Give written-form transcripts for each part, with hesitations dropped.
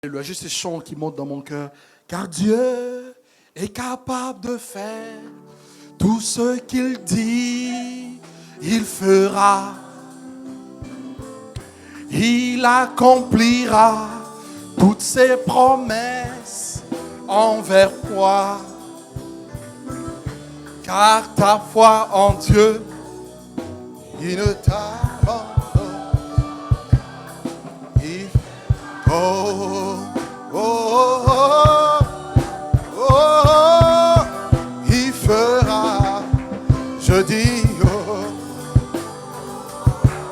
Alléluia, juste ces chants qui montent dans mon cœur. Car Dieu est capable de faire tout ce qu'il dit, il fera. Il accomplira toutes ses promesses envers toi. Car ta foi en Dieu, il ne t'abandonne. Oh, oh, oh, oh, oh, il fera, je dis, oh.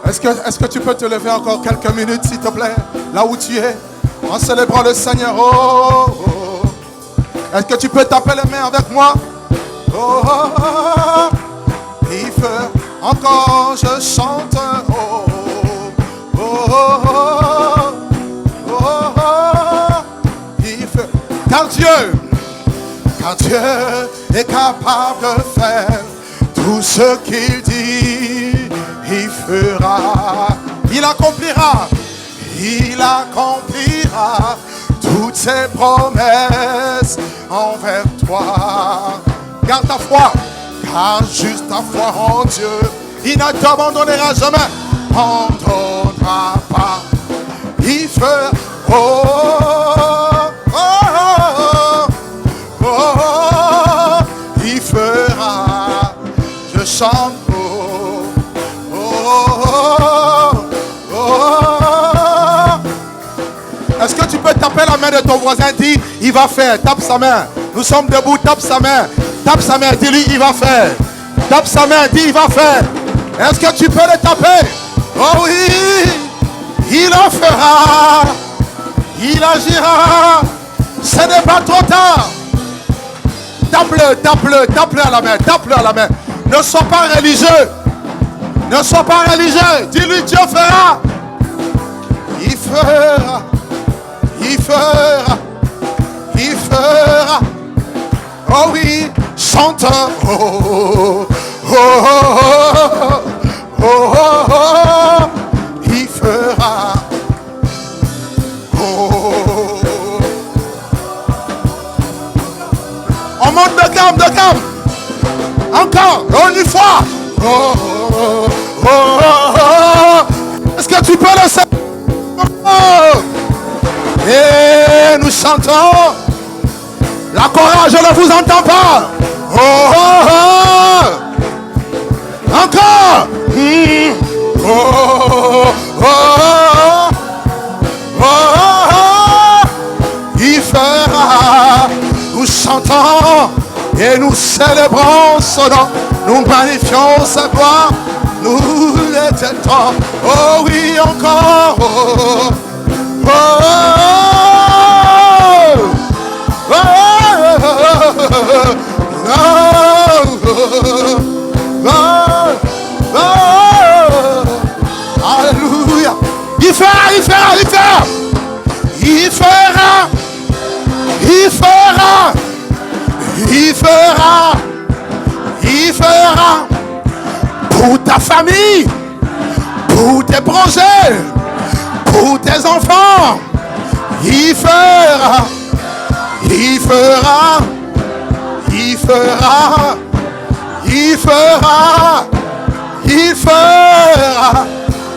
Est-ce que tu peux te lever encore quelques minutes, s'il te plaît, là où tu es, en célébrant le Seigneur, oh, oh. Est-ce que tu peux taper les mains avec moi? Oh, oh, oh, il fera, encore je chante, oh, oh, oh, oh. Car Dieu est capable de faire tout ce qu'il dit, il fera, il accomplira toutes ses promesses envers toi. Garde ta foi, car juste ta foi en Dieu, il ne t'abandonnera jamais, abandonnera pas, il fera, oh, il fera, je chante, oh, oh, oh, oh. Est-ce que tu peux taper la main de ton voisin? Dis, il va faire, tape sa main. Nous sommes debout, tape sa main, dis-lui, il va faire. Tape sa main, dis, il va faire. Est-ce que tu peux le taper? Oh oui, il en fera, il agira, ce n'est pas trop tard. Tape-le à la main, Ne sois pas religieux. Dis-lui, Dieu fera. Il fera. Oh oui, chante. Oh, oh, oh, oh, oh, oh. Il fera. Oh. On monte de gamme. Encore, une fois. Oh, oh, oh, oh, oh. Est-ce que tu peux le savoir? Oh. Et nous chantons. La chorale, je ne vous entends pas. Oh, oh, oh. Encore. Oh, oh, oh, oh, oh. Il fera. Nous chantons et nous célébrons son nom. Nous magnifions sa gloire. Nous l'éteintons. Oh oui, encore. Oh, oh, oh, oh, alléluia. Il fera pour ta famille, pour tes projets, pour tes enfants. Il fera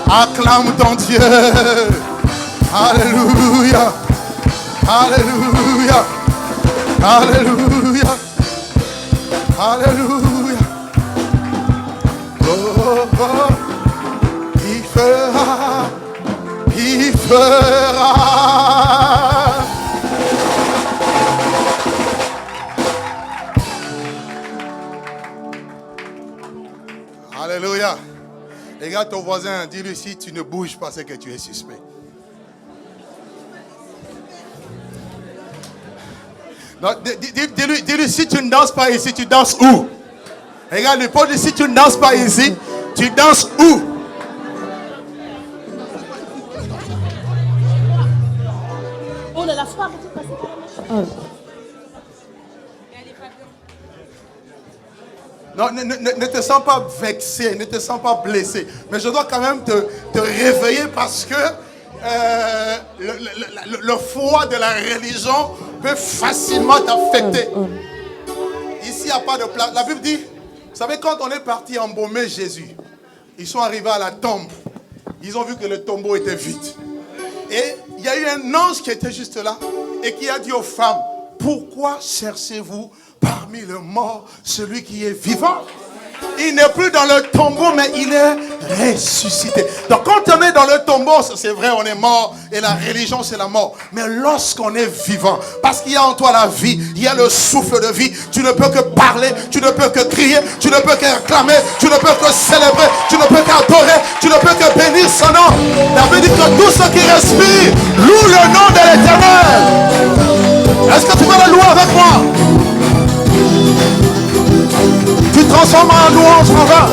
acclame ton Dieu. Alléluia. Oh, oh. Il fera. Alléluia. Regarde ton voisin, dis-lui, si tu ne bouges pas, c'est que tu es suspect. Non, dis-lui, si tu ne danses pas ici, tu danses où? Regarde, lui, si tu ne danses pas ici, tu danses où? On a la foi, tu passes par la Non, ne te sens pas vexé, ne te sens pas blessé. Mais je dois quand même te réveiller parce que le froid de la religion peut facilement t'affecter. Ici, il n'y a pas de place. La Bible dit, vous savez, quand on est parti embaumer Jésus, ils sont arrivés à la tombe. Ils ont vu que le tombeau était vide. Et il y a eu un ange qui était juste là et qui a dit aux femmes, pourquoi cherchez-vous parmi les morts celui qui est vivant? Il n'est plus dans le tombeau, mais il est ressuscité. Donc quand on est dans le tombeau, c'est vrai, on est mort. Et la religion, c'est la mort. Mais lorsqu'on est vivant, parce qu'il y a en toi la vie, il y a le souffle de vie, tu ne peux que parler, tu ne peux que crier, tu ne peux que réclamer, tu ne peux que célébrer, tu ne peux qu'adorer, tu ne peux que bénir son nom. David dit que tous ceux qui respirent louent le nom de l'Éternel. Est-ce que tu veux le louer avec moi? Tu transformes en louange en vain.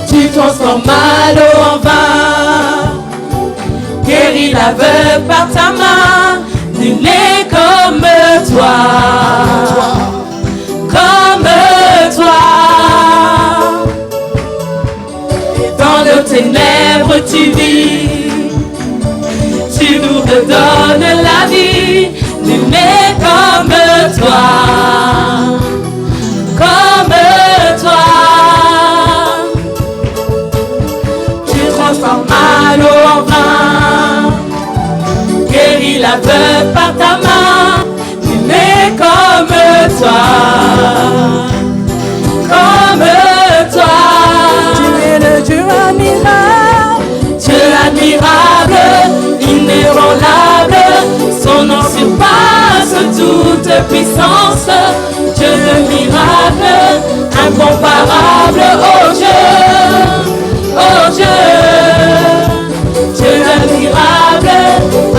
Tu transformes mal en vain. Guéris l'aveugle par ta main. Nul n'est comme toi. Comme toi. Dans nos ténèbres tu vis. Tu nous redonnes la vie. Nul n'est comme toi, comme toi. Tu transformes mal en vin, guéris l'aveugle par ta main. Nul n'est comme toi, comme toi. Tu es le Dieu admirable, Dieu admirable, inébranlable. Son nom surpasse toute puissance. Dieu de miracle, incomparable. Oh Dieu, oh Dieu. Dieu de miracle,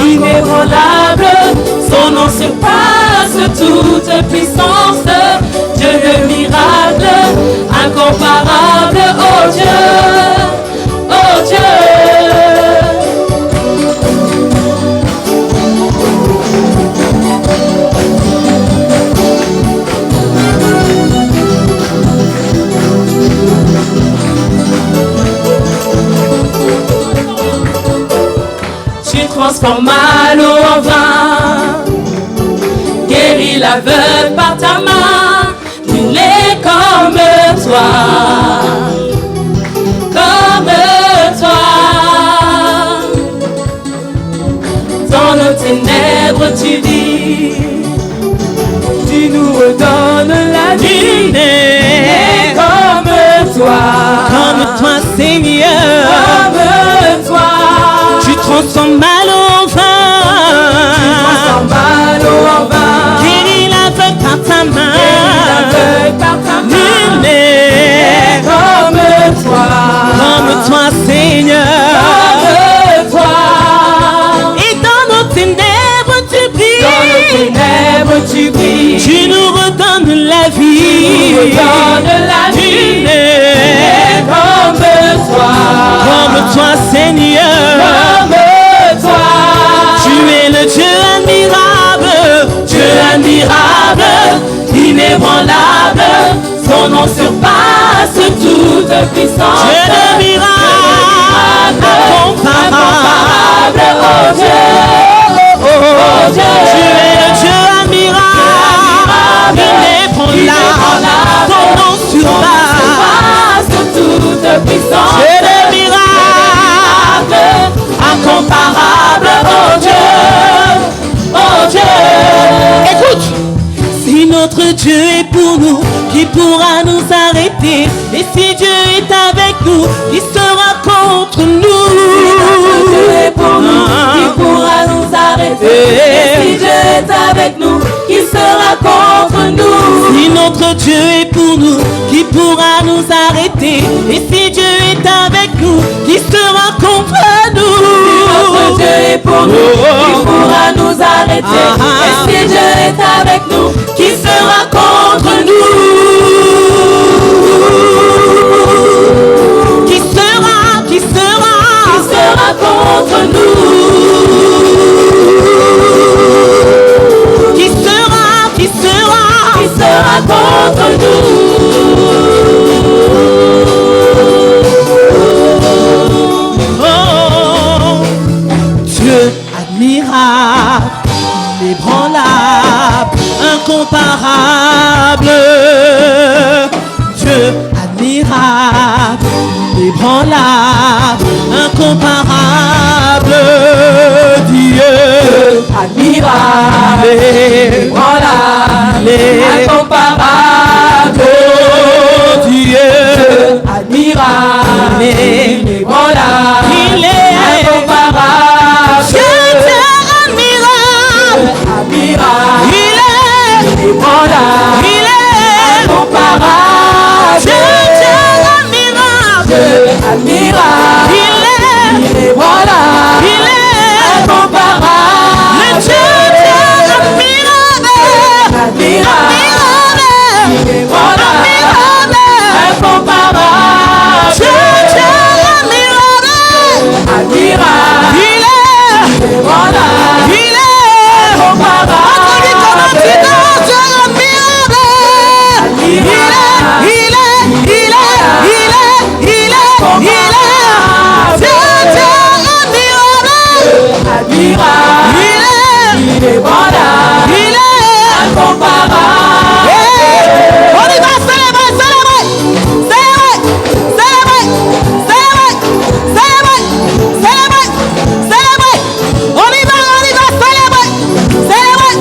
inébranlable. Son nom surpasse toute puissance. Dieu de miracle, incomparable. Oh Dieu, oh Dieu. Transforme mal en vin, guéris l'aveugle par ta main. Nul n'est comme toi, comme toi. Dans nos ténèbres tu vis, tu nous redonnes la vie. Nul n'est comme toi Seigneur, comme toi. Tu transformes mal en vain, guéris l'aveugle par ta main. Nul n'est comme toi Seigneur, comme toi. Et dans nos ténèbres tu brilles, tu nous redonnes la vie. Nul n'est comme toi Seigneur, Dieu admirable, inébranlable. Son nom surpasse toute puissance. Dieu de miracle, incomparable. Oh Dieu, oh Dieu. Tu es le Dieu admirable, inébranlable. Son nom surpasse toute puissance. Dieu de miracle, incomparable. Oh Dieu. Oh Dieu. Écoute, si notre Dieu est pour nous, qui pourra nous arrêter? Et si Dieu est avec nous, qui sera contre nous? Si notre Dieu est pour nous, qui pourra nous arrêter? Et si Dieu est avec nous, qui sera contre nous? Si notre Dieu est pour nous, qui pourra nous arrêter? Et si Dieu est avec nous, qui sera contre nous? Si notre Dieu est pour nous, qui pourra nous arrêter? Et si Dieu est avec nous, qui sera contre nous? Qui sera contre nous? Qui sera contre nous? admirable, inébranlable, incomparable. Dieu admirable, inébranlable, incomparable. Dieu admirable, inébranlable, incomparable. Dieu admirable, inébranlable, il est incomparable. Dieu admirable, admirable, il est inébranlable, il est incomparable. Dieu admirable, admirable, il est inébranlable, il est incomparable. Le Dieu admirable, admirable, inébranlable, incomparable. Dieu admirable, admirable, il est inébranlable, il est incomparable. Dieu admirable, il est admirable, il est voilà, il est incomparable. On y va célébrer, célébrer, célébrer, célébrer, célébrer, célébrer, célébrer. On y va célébrer, célébrer,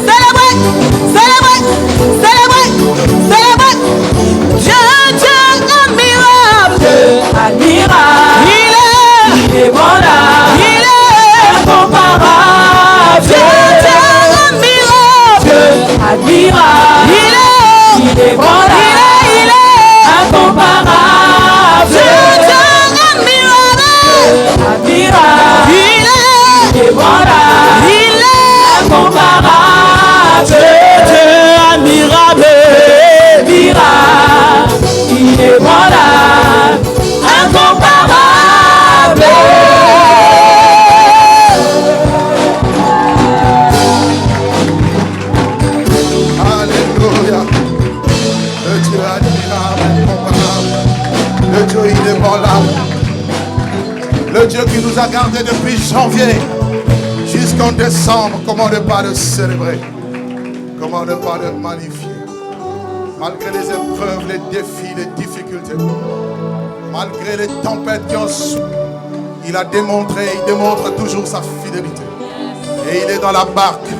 célébrer, célébrer, célébrer, célébrer. Dieu admirable, admirable, il est voilà. Admirable, il est voilà, il est incomparable. Dieu admirable, admirable, il est voilà, il est incomparable. Dieu admirable, admirable, il est voilà, incomparable. Le Dieu qui nous a gardés depuis janvier jusqu'en décembre, comment ne pas le célébrer, comment ne pas le magnifier. Malgré les épreuves, les défis, les difficultés, malgré les tempêtes qui ont soufflé, il a démontré, il démontre toujours sa fidélité. Et il est dans la barque,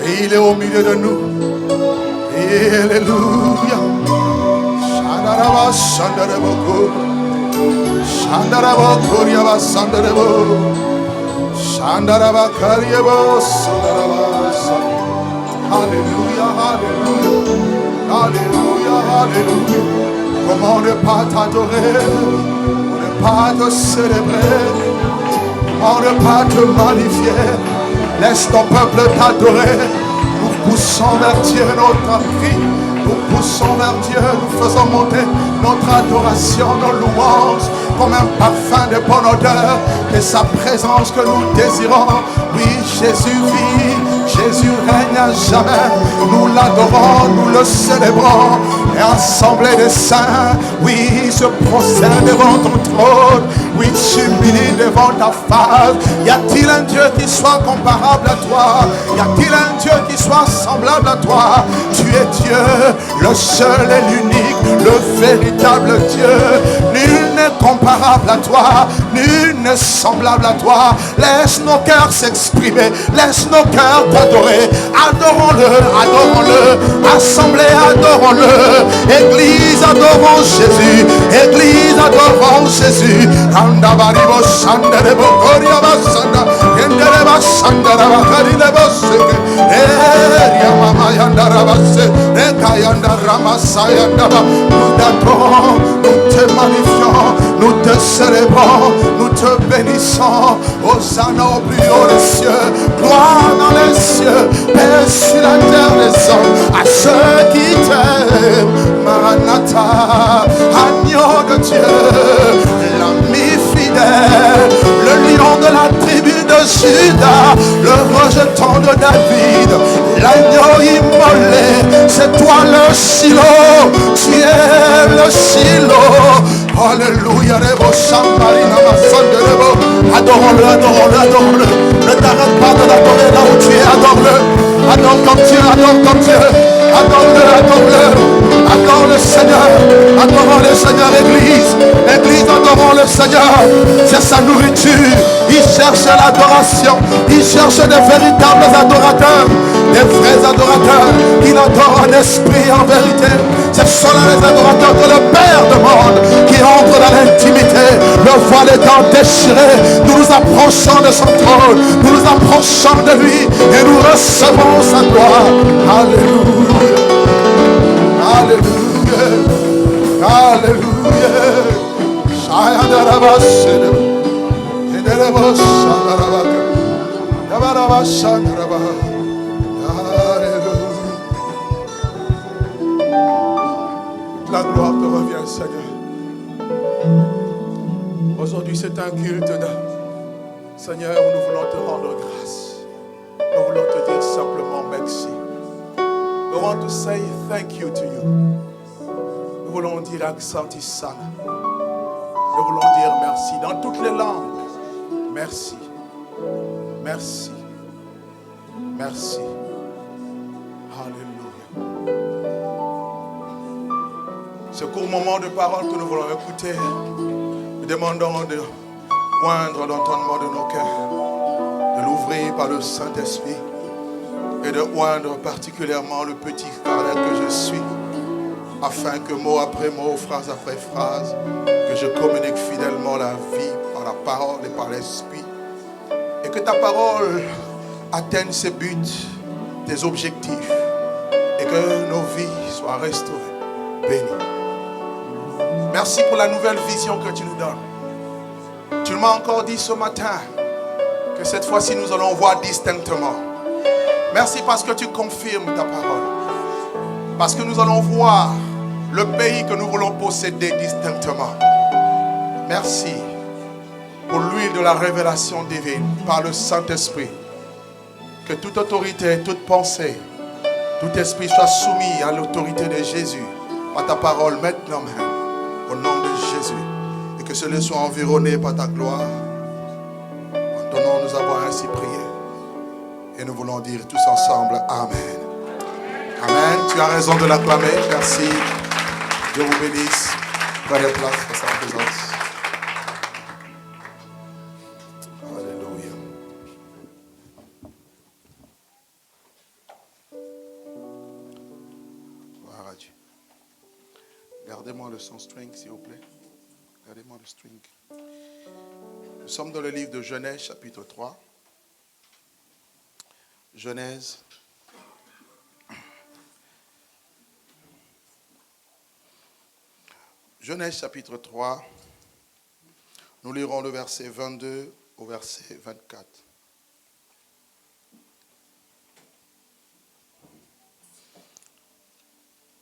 et il est au milieu de nous. Et alléluia. Shandaraba, shandaraboko. Shandaraba, koryaba, sandarabo. Shandaraba, karyaba, sandaraba. Alléluia, alléluia. Alléluia, alléluia. Comment ne pas t'adorer, ne pas te célébrer, comment ne pas te magnifier. Laisse ton peuple t'adorer. Nous poussons vers Dieu notre cri. Nous poussons vers Dieu, nous faisons monter notre adoration, nos louanges, comme un parfum de bonne odeur, de sa présence que nous désirons. Oui, Jésus vit, Jésus règne à jamais. Nous l'adorons, nous le célébrons. Et assemblée des saints, oui, se prosterne devant ton trône. Oui, s'humilie devant ta face. Y a-t-il un Dieu qui soit comparable à toi? Y a-t-il un Dieu qui soit semblable à toi? Tu es Dieu, le seul et l'unique, le véritable Dieu. Nul n'est comparable à toi, nul n'est semblable à toi. Laisse nos cœurs s'exprimer, laisse nos cœurs t'adorer. Adorons-le, adorons-le. Assemblée, adorons-le. Église, adorons Jésus. Église, adorons Jésus. Andabaribo, sandarebo, koriaba, sanda. Yendereba, sandaraba, karilebo, seke. Mama yandarabase, Rama Sayandaba. Nous t'adorons, nous te magnifions, nous te célébrons, nous te bénissons. Hosanna au plus haut des cieux, gloire dans les cieux, paix sur la terre des hommes, à ceux qui t'aiment. Maranatha, agneau de Dieu, l'ami fidèle, le lion de la tribu de Juda, le rejeton de David, l'agneau immolé, c'est toi le Silo, tu es le Silo. Alléluia, adorons-le, adorons-le, adorons-le, adorons-le. Ne t'arrêtes pas de l'adorer là où tu es. Adore-le. Adore comme Dieu. Adore comme Dieu. Adore-le. Adore-le. Adore le Seigneur. Adorons le Seigneur, Église. Église, adorons le Seigneur. C'est sa nourriture. Il cherche l'adoration. Il cherche des véritables adorateurs. Des vrais adorateurs qui l'adorent en esprit et en vérité. Ce sont là les adorateurs que le Père demande, qui entrent dans l'intimité. Le voile étant déchiré, nous nous approchons de son trône, nous nous approchons de lui et nous recevons sa gloire. Alléluia. Alléluia. Alléluia. La gloire te revient, Seigneur. Aujourd'hui, c'est un culte. Seigneur, nous voulons te rendre grâce. Nous voulons te dire simplement merci. We want to say thank you to you. Nous voulons dire Aksanti Sana. Nous voulons dire merci dans toutes les langues. Merci. Merci. Merci. Alléluia. Ce court moment de parole que nous voulons écouter, nous demandons de oindre l'entendement de nos cœurs, de l'ouvrir par le Saint-Esprit et de oindre particulièrement le petit frère que je suis, afin que mot après mot, phrase après phrase, que je communique fidèlement la vie par la parole et par l'Esprit, et que ta parole atteigne ses buts, tes objectifs, et que nos vies soient restaurées, bénies. Merci pour la nouvelle vision que tu nous donnes. Tu m'as encore dit ce matin que cette fois-ci nous allons voir distinctement. Merci parce que tu confirmes ta parole. Parce que nous allons voir le pays que nous voulons posséder distinctement. Merci pour l'huile de la révélation divine par le Saint-Esprit. Que toute autorité, toute pensée, tout esprit soit soumis à l'autorité de Jésus par ta parole maintenant même. Au nom de Jésus. Et que ce lieu soit environné par ta gloire. En ton nom, nous avons ainsi prié. Et nous voulons dire tous ensemble Amen. Amen. Tu as raison de l'acclamer. Merci. Dieu vous bénisse. Prenez place pour sa présence. Alléluia. Gloire à Dieu. Gardez-moi le son string, s'il vous plaît. Gardez-moi le string. Nous sommes dans le livre de Genèse, chapitre 3. Genèse. Genèse, chapitre 3. Nous lirons le verset 22 au verset 24.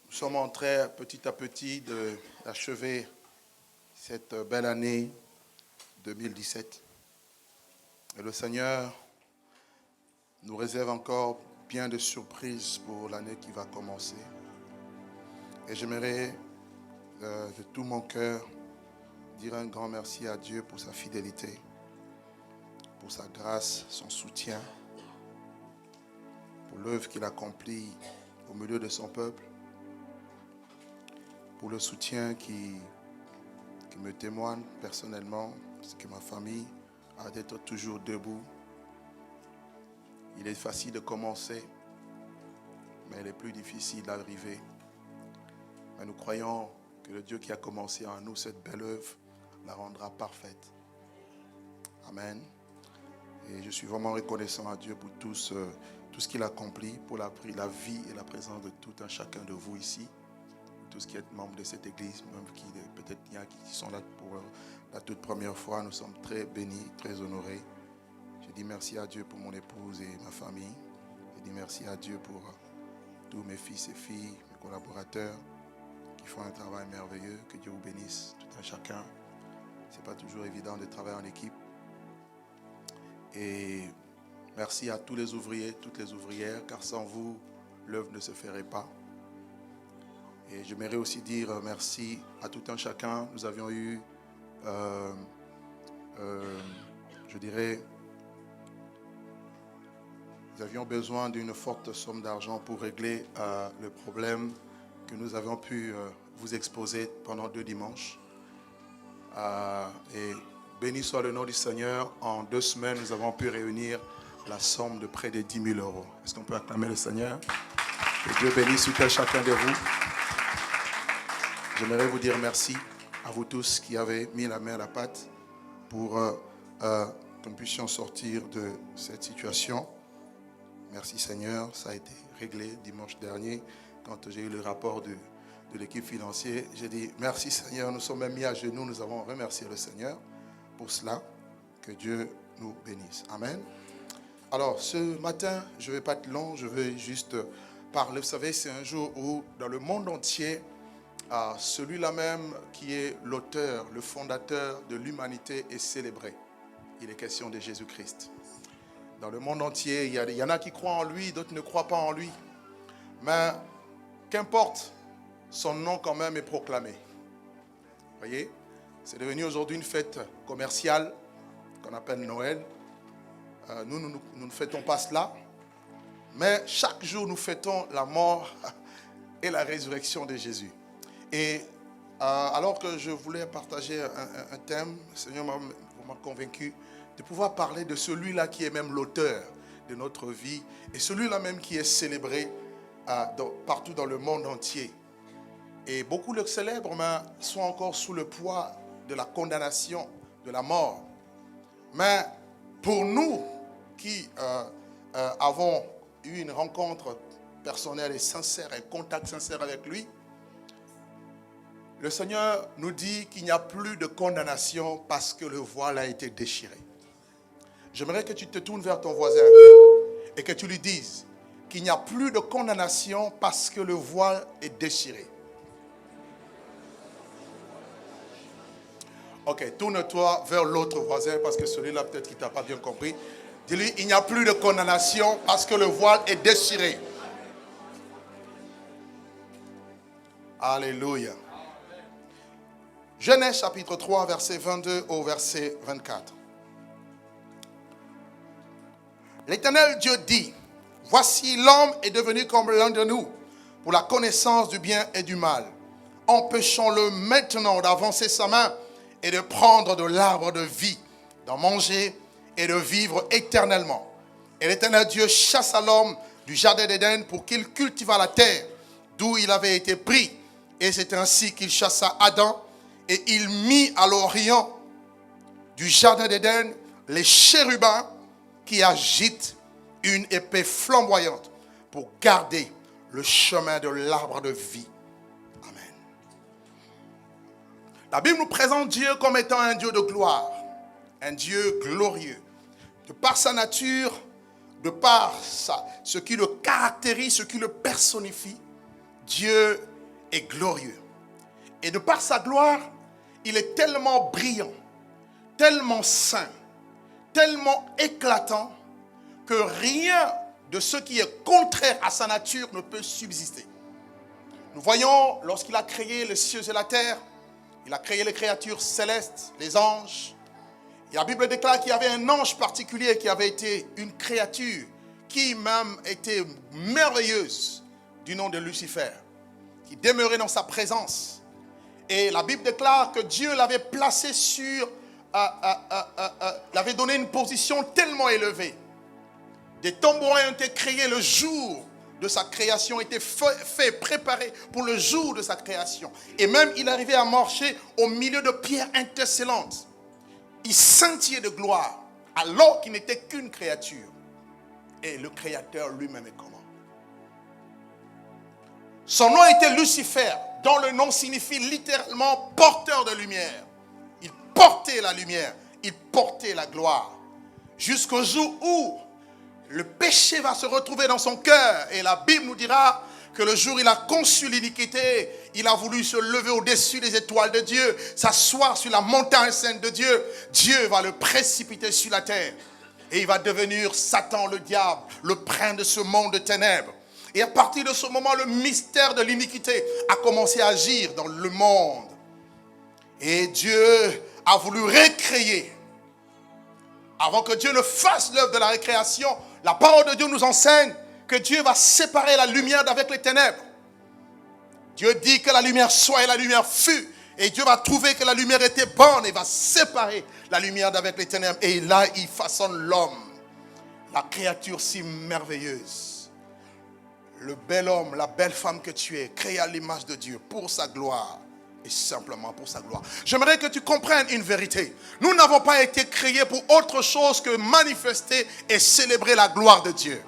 Nous sommes en train petit à petit d'achever cette belle année 2017. Et le Seigneur nous réserve encore bien de surprises pour l'année qui va commencer. Et j'aimerais de tout mon cœur dire un grand merci à Dieu pour sa fidélité, pour sa grâce, son soutien, pour l'œuvre qu'il accomplit au milieu de son peuple, pour le soutien qui me témoigne personnellement, parce que ma famille a d'être toujours debout. Il est facile de commencer, mais il est plus difficile d'arriver. Mais nous croyons que le Dieu qui a commencé en nous cette belle œuvre la rendra parfaite. Amen. Et je suis vraiment reconnaissant à Dieu pour tout ce qu'il accomplit, pour la vie et la présence de tout un chacun de vous ici. Tous qui êtes membres de cette église, même qui peut-être il y a qui sont là pour la toute première fois, nous sommes très bénis, très honorés. Je dis merci à Dieu pour mon épouse et ma famille. Je dis merci à Dieu pour tous mes fils et filles, mes collaborateurs qui font un travail merveilleux. Que Dieu vous bénisse, tout un chacun. Ce n'est pas toujours évident de travailler en équipe. Et merci à tous les ouvriers, toutes les ouvrières, car sans vous, l'œuvre ne se ferait pas. Et j'aimerais aussi dire merci à tout un chacun. Nous avions eu, je dirais, Nous avions besoin d'une forte somme d'argent pour régler le problème que nous avions pu vous exposer pendant 2 dimanches. Et béni soit le nom du Seigneur. En 2 semaines, nous avons pu réunir la somme de près de 10 000 euros. Est-ce qu'on peut acclamer le Seigneur? Que Dieu bénisse tout à chacun de vous. J'aimerais vous dire merci à vous tous qui avez mis la main à la pâte pour que nous puissions sortir de cette situation. Merci Seigneur, ça a été réglé dimanche dernier quand j'ai eu le rapport de l'équipe financière. J'ai dit merci Seigneur, nous sommes même mis à genoux, nous avons remercié le Seigneur pour cela. Que Dieu nous bénisse. Amen. Alors ce matin, je ne vais pas être long, je vais juste parler. Vous savez, c'est un jour où dans le monde entier, celui-là même qui est l'auteur, le fondateur de l'humanité est célébré. Il est question de Jésus-Christ. Dans le monde entier, il y en a qui croient en lui, d'autres ne croient pas en lui. Mais qu'importe, son nom quand même est proclamé. Vous voyez, c'est devenu aujourd'hui une fête commerciale qu'on appelle Noël. Nous ne fêtons pas cela. Mais chaque jour, nous fêtons la mort et la résurrection de Jésus. Et alors que je voulais partager un thème, le Seigneur m'a convaincu de pouvoir parler de celui-là qui est même l'auteur de notre vie et celui-là même qui est célébré partout dans le monde entier. Et beaucoup le célèbrent, mais sont encore sous le poids de la condamnation, de la mort. Mais pour nous qui avons eu une rencontre personnelle et sincère, un contact sincère avec lui, le Seigneur nous dit qu'il n'y a plus de condamnation parce que le voile a été déchiré. J'aimerais que tu te tournes vers ton voisin et que tu lui dises qu'il n'y a plus de condamnation parce que le voile est déchiré. Ok, tourne-toi vers l'autre voisin parce que celui-là peut-être qu'il ne t'a pas bien compris. Dis-lui, il n'y a plus de condamnation parce que le voile est déchiré. Alléluia. Genèse chapitre 3, verset 22 au verset 24. L'Éternel Dieu dit, voici l'homme est devenu comme l'un de nous, pour la connaissance du bien et du mal. Empêchons-le maintenant d'avancer sa main et de prendre de l'arbre de vie, d'en manger et de vivre éternellement. Et l'Éternel Dieu chassa l'homme du jardin d'Éden pour qu'il cultivât la terre d'où il avait été pris. Et c'est ainsi qu'il chassa Adam et il mit à l'orient du jardin d'Éden les chérubins qui agitent une épée flamboyante pour garder le chemin de l'arbre de vie. Amen. La Bible nous présente Dieu comme étant un Dieu de gloire, un Dieu glorieux. De par sa nature, de par ce qui le caractérise, ce qui le personnifie, Dieu est glorieux. Et de par sa gloire, il est tellement brillant, tellement saint, tellement éclatant que rien de ce qui est contraire à sa nature ne peut subsister. Nous voyons, lorsqu'il a créé les cieux et la terre, il a créé les créatures célestes, les anges. Et la Bible déclare qu'il y avait un ange particulier qui avait été une créature qui même était merveilleuse du nom de Lucifer, qui demeurait dans sa présence. Et la Bible déclare que Dieu l'avait placé l'avait donné une position tellement élevée. Des tambourins ont été créés le jour de sa création, étaient faits, préparés pour le jour de sa création. Et même il arrivait à marcher au milieu de pierres intercellantes. Il scintillait de gloire alors qu'il n'était qu'une créature. Et le Créateur lui-même est comment? Son nom était Lucifer, dont le nom signifie littéralement porteur de lumière. Il portait la lumière, il portait la gloire. Jusqu'au jour où le péché va se retrouver dans son cœur. Et la Bible nous dira que le jour où il a conçu l'iniquité, il a voulu se lever au-dessus des étoiles de Dieu, s'asseoir sur la montagne sainte de Dieu. Dieu va le précipiter sur la terre. Et il va devenir Satan, le diable, le prince de ce monde de ténèbres. Et à partir de ce moment, le mystère de l'iniquité a commencé à agir dans le monde. Et Dieu a voulu recréer Avant que Dieu ne fasse l'œuvre de la récréation, la parole de Dieu nous enseigne que Dieu va séparer la lumière d'avec les ténèbres. Dieu dit que la lumière soit et la lumière fut. Et Dieu va trouver que la lumière était bonne et va séparer la lumière d'avec les ténèbres. Et là, il façonne l'homme, la créature si merveilleuse. Le bel homme, la belle femme que tu es, créé à l'image de Dieu pour sa gloire. Et simplement pour sa gloire. J'aimerais que tu comprennes une vérité. Nous n'avons pas été créés pour autre chose que manifester et célébrer la gloire de Dieu.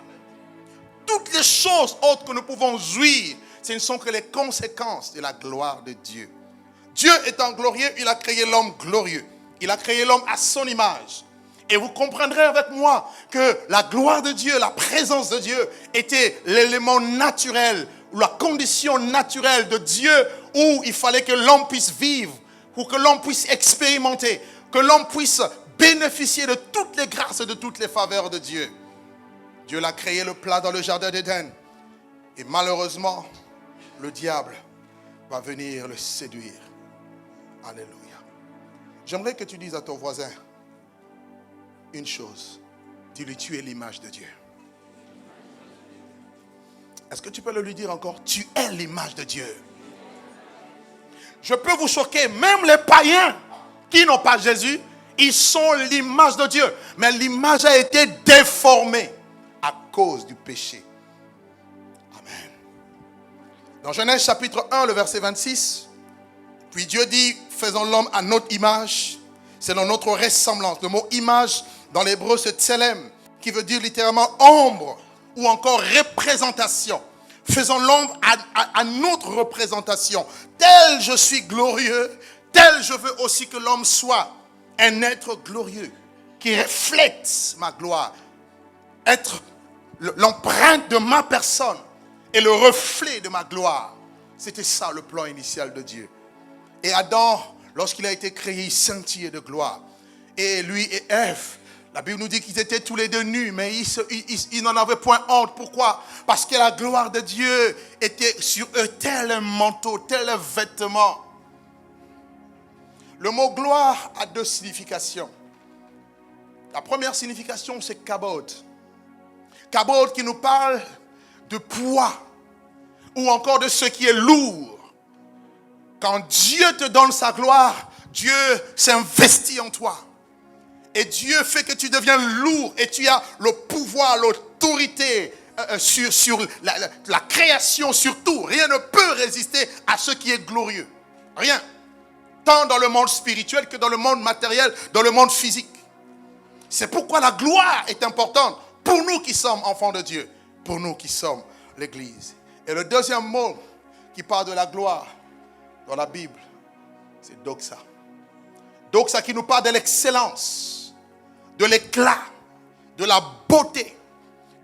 Toutes les choses autres que nous pouvons jouir, ce ne sont que les conséquences de la gloire de Dieu. Dieu étant glorieux, il a créé l'homme glorieux. Il a créé l'homme à son image. Et vous comprendrez avec moi que la gloire de Dieu, la présence de Dieu était l'élément naturel, ou la condition naturelle de Dieu où il fallait que l'homme puisse vivre, pour que l'homme puisse expérimenter, que l'homme puisse bénéficier de toutes les grâces et de toutes les faveurs de Dieu. Dieu l'a créé le plat dans le jardin d'Éden. Et malheureusement, le diable va venir le séduire. Alléluia. J'aimerais que tu dises à ton voisin une chose. Dis-lui, tu es l'image de Dieu. Est-ce que tu peux le lui dire encore? Tu es l'image de Dieu. Je peux vous choquer, même les païens qui n'ont pas Jésus, ils sont l'image de Dieu. Mais l'image a été déformée à cause du péché. Amen. Dans Genèse chapitre 1, le verset 26, puis Dieu dit, faisons l'homme à notre image, selon notre ressemblance. Le mot image, dans l'hébreu, c'est tselem, qui veut dire littéralement ombre, ou encore représentation. Faisons l'homme à notre représentation. Tel je suis glorieux, tel je veux aussi que l'homme soit. Un être glorieux qui reflète ma gloire. Être l'empreinte de ma personne et le reflet de ma gloire. C'était ça le plan initial de Dieu. Et Adam, lorsqu'il a été créé, il scintillait de gloire. Et lui et Ève, la Bible nous dit qu'ils étaient tous les deux nus, mais ils n'en avaient point honte. Pourquoi? Parce que la gloire de Dieu était sur eux, tel un manteau, tel un vêtement. Le mot gloire a deux significations. La première signification, c'est kabod. Kabod qui nous parle de poids ou encore de ce qui est lourd. Quand Dieu te donne sa gloire, Dieu s'investit en toi. Et Dieu fait que tu deviens lourd et tu as le pouvoir, l'autorité sur la création, sur tout. Rien ne peut résister à ce qui est glorieux. Rien. Tant dans le monde spirituel que dans le monde matériel, dans le monde physique. C'est pourquoi la gloire est importante pour nous qui sommes enfants de Dieu, pour nous qui sommes l'Église. Et le deuxième mot qui parle de la gloire dans la Bible, c'est doxa. Doxa qui nous parle de l'excellence, de l'éclat, de la beauté.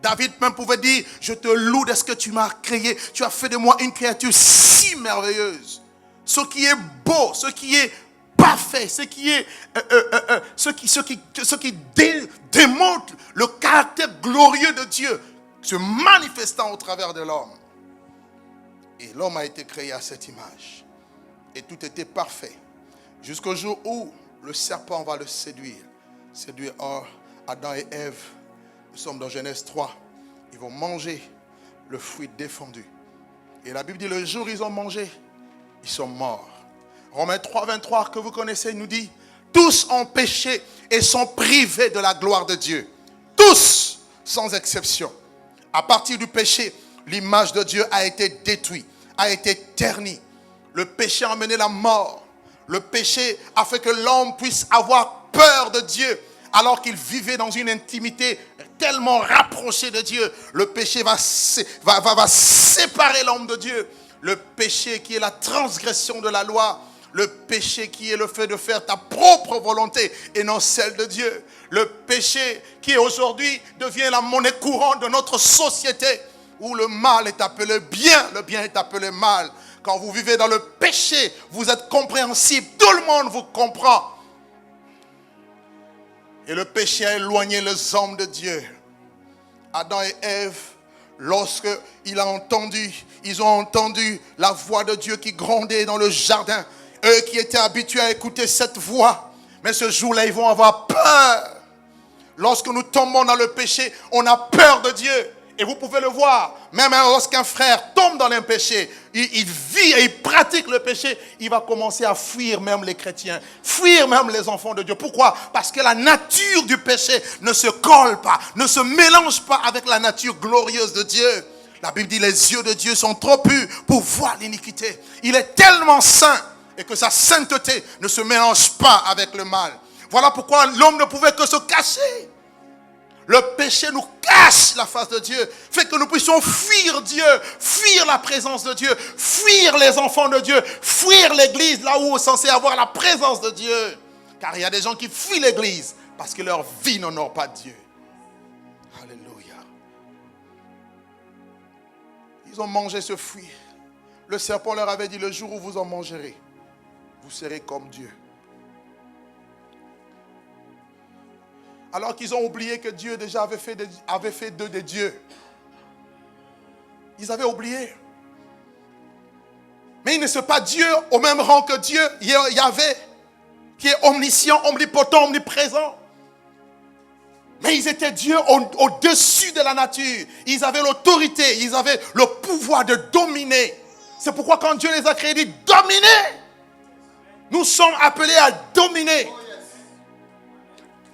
David même pouvait dire, je te loue de ce que tu m'as créé. Tu as fait de moi une créature si merveilleuse. Ce qui est beau, ce qui est parfait, ce qui démontre le caractère glorieux de Dieu se manifestant au travers de l'homme. Et l'homme a été créé à cette image. Et tout était parfait. Jusqu'au jour où le serpent va le séduire. Séduire Adam et Ève. Nous sommes dans Genèse 3. Ils vont manger le fruit défendu. Et la Bible dit, le jour où ils ont mangé, ils sont morts. Romains 3, 23 que vous connaissez nous dit, tous ont péché et sont privés de la gloire de Dieu. Tous, sans exception. À partir du péché, l'image de Dieu a été détruite, a été ternie. Le péché a amené la mort. Le péché a fait que l'homme puisse avoir peur de Dieu alors qu'il vivait dans une intimité tellement rapprochée de Dieu. Le péché va séparer l'homme de Dieu. Le péché qui est la transgression de la loi. Le péché qui est le fait de faire ta propre volonté et non celle de Dieu. Le péché qui aujourd'hui devient la monnaie courante de notre société où le mal est appelé bien, le bien est appelé mal. Quand vous vivez dans le péché, vous êtes compréhensible. Tout le monde vous comprend. Et le péché a éloigné les hommes de Dieu. Adam et Ève, lorsqu'ils ont entendu la voix de Dieu qui grondait dans le jardin. Eux qui étaient habitués à écouter cette voix. Mais ce jour-là, ils vont avoir peur. Lorsque nous tombons dans le péché, on a peur de Dieu. Et vous pouvez le voir, même lorsqu'un frère tombe dans un péché, il vit et il pratique le péché, il va commencer à fuir même les chrétiens, fuir même les enfants de Dieu. Pourquoi? Parce que la nature du péché ne se colle pas, ne se mélange pas avec la nature glorieuse de Dieu. La Bible dit les yeux de Dieu sont trop purs pour voir l'iniquité. Il est tellement saint et que sa sainteté ne se mélange pas avec le mal. Voilà pourquoi l'homme ne pouvait que se cacher. Le péché nous cache la face de Dieu, fait que nous puissions fuir Dieu, fuir la présence de Dieu, fuir les enfants de Dieu, fuir l'église là où on est censé avoir la présence de Dieu. Car il y a des gens qui fuient l'église parce que leur vie n'honore pas Dieu. Alléluia. Ils ont mangé ce fruit. Le serpent leur avait dit, le jour où vous en mangerez, vous serez comme Dieu. Alors qu'ils ont oublié que Dieu déjà avait fait d'eux des dieux. Ils avaient oublié. Mais il ne sont pas Dieu au même rang que Dieu, Yahvé, qui est omniscient, omnipotent, omniprésent. Mais ils étaient Dieu au-dessus de la nature. Ils avaient l'autorité, ils avaient le pouvoir de dominer. C'est pourquoi quand Dieu les a créés, il dit dominer. Nous sommes appelés à dominer.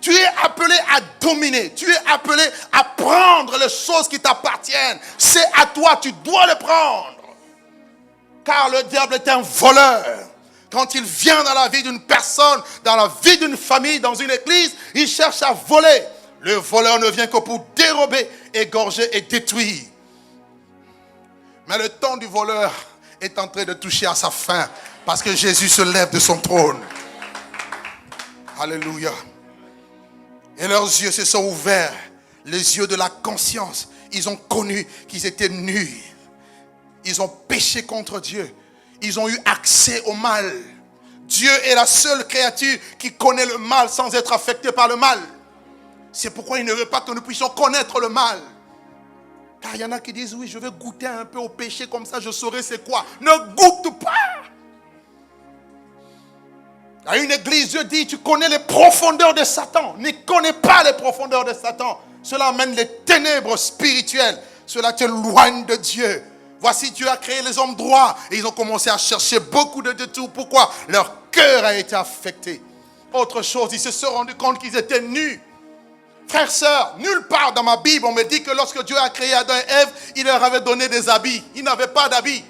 Tu es appelé à dominer. Tu es appelé à prendre les choses qui t'appartiennent. C'est à toi, tu dois les prendre. Car le diable est un voleur. Quand il vient dans la vie d'une personne, dans la vie d'une famille, dans une église, il cherche à voler. Le voleur ne vient que pour dérober, égorger et détruire. Mais le temps du voleur est en train de toucher à sa fin. Parce que Jésus se lève de son trône. Alléluia. Et leurs yeux se sont ouverts, les yeux de la conscience. Ils ont connu qu'ils étaient nus. Ils ont péché contre Dieu. Ils ont eu accès au mal. Dieu est la seule créature qui connaît le mal sans être affecté par le mal. C'est pourquoi il ne veut pas que nous puissions connaître le mal. Car il y en a qui disent, oui, je vais goûter un peu au péché, comme ça je saurai c'est quoi. Ne goûte pas. À une église, Dieu dit, tu connais les profondeurs de Satan. Ne connais pas les profondeurs de Satan. Cela amène les ténèbres spirituelles. Cela t'éloigne de Dieu. Voici, Dieu a créé les hommes droits. Et ils ont commencé à chercher beaucoup de détours. Pourquoi? Leur cœur a été affecté. Autre chose, ils se sont rendus compte qu'ils étaient nus. Frères, sœurs, nulle part dans ma Bible, on me dit que lorsque Dieu a créé Adam et Ève, il leur avait donné des habits. Ils n'avaient pas d'habits.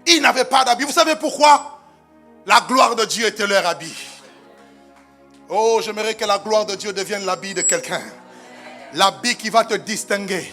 Ils n'avaient pas d'habits. Vous savez pourquoi? La gloire de Dieu était leur habit. Oh, j'aimerais que la gloire de Dieu devienne l'habit de quelqu'un. L'habit qui va te distinguer.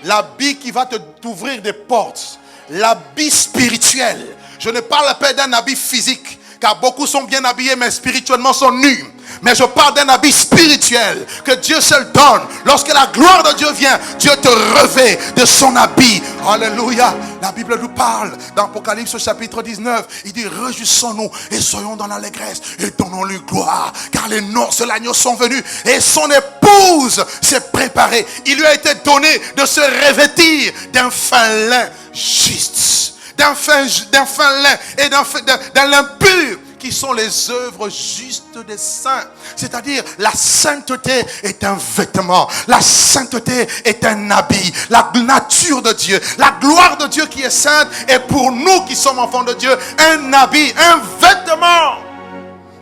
L'habit qui va t'ouvrir des portes. L'habit spirituel. Je ne parle pas d'un habit physique. Car beaucoup sont bien habillés mais spirituellement sont nus. Mais je parle d'un habit spirituel que Dieu seul donne. Lorsque la gloire de Dieu vient, Dieu te revêt de son habit. Alléluia. La Bible nous parle dans Apocalypse chapitre 19. Il dit, réjouissons-nous et soyons dans l'allégresse et donnons-lui gloire. Car les noces de l'agneau sont venus et son épouse s'est préparée. Il lui a été donné de se revêtir d'un fin lin juste. D'un fin lin et d'un lin pur, qui sont les œuvres justes des saints. C'est-à-dire, la sainteté est un vêtement. La sainteté est un habit. La nature de Dieu, la gloire de Dieu qui est sainte est pour nous qui sommes enfants de Dieu un habit, un vêtement.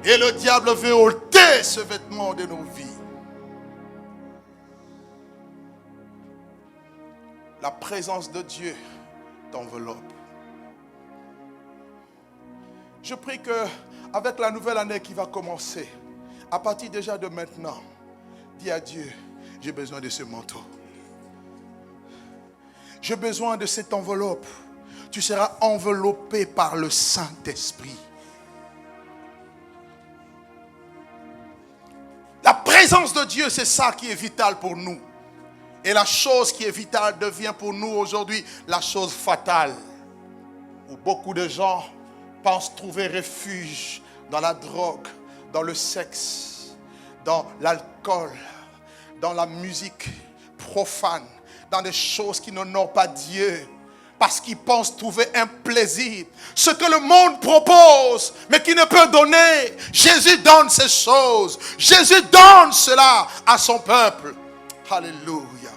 Et le diable veut ôter ce vêtement de nos vies. La présence de Dieu t'enveloppe. Je prie que avec la nouvelle année qui va commencer, à partir déjà de maintenant, dis à Dieu, j'ai besoin de ce manteau. J'ai besoin de cette enveloppe. Tu seras enveloppé par le Saint-Esprit. La présence de Dieu, c'est ça qui est vital pour nous. Et la chose qui est vitale devient pour nous aujourd'hui la chose fatale. Où beaucoup de gens pensent trouver refuge dans la drogue, dans le sexe, dans l'alcool, dans la musique profane, dans des choses qui n'honorent pas Dieu. parce qu'ils pensent trouver un plaisir. Ce que le monde propose, mais qui ne peut donner. Jésus donne ces choses. Jésus donne cela à son peuple. Alléluia.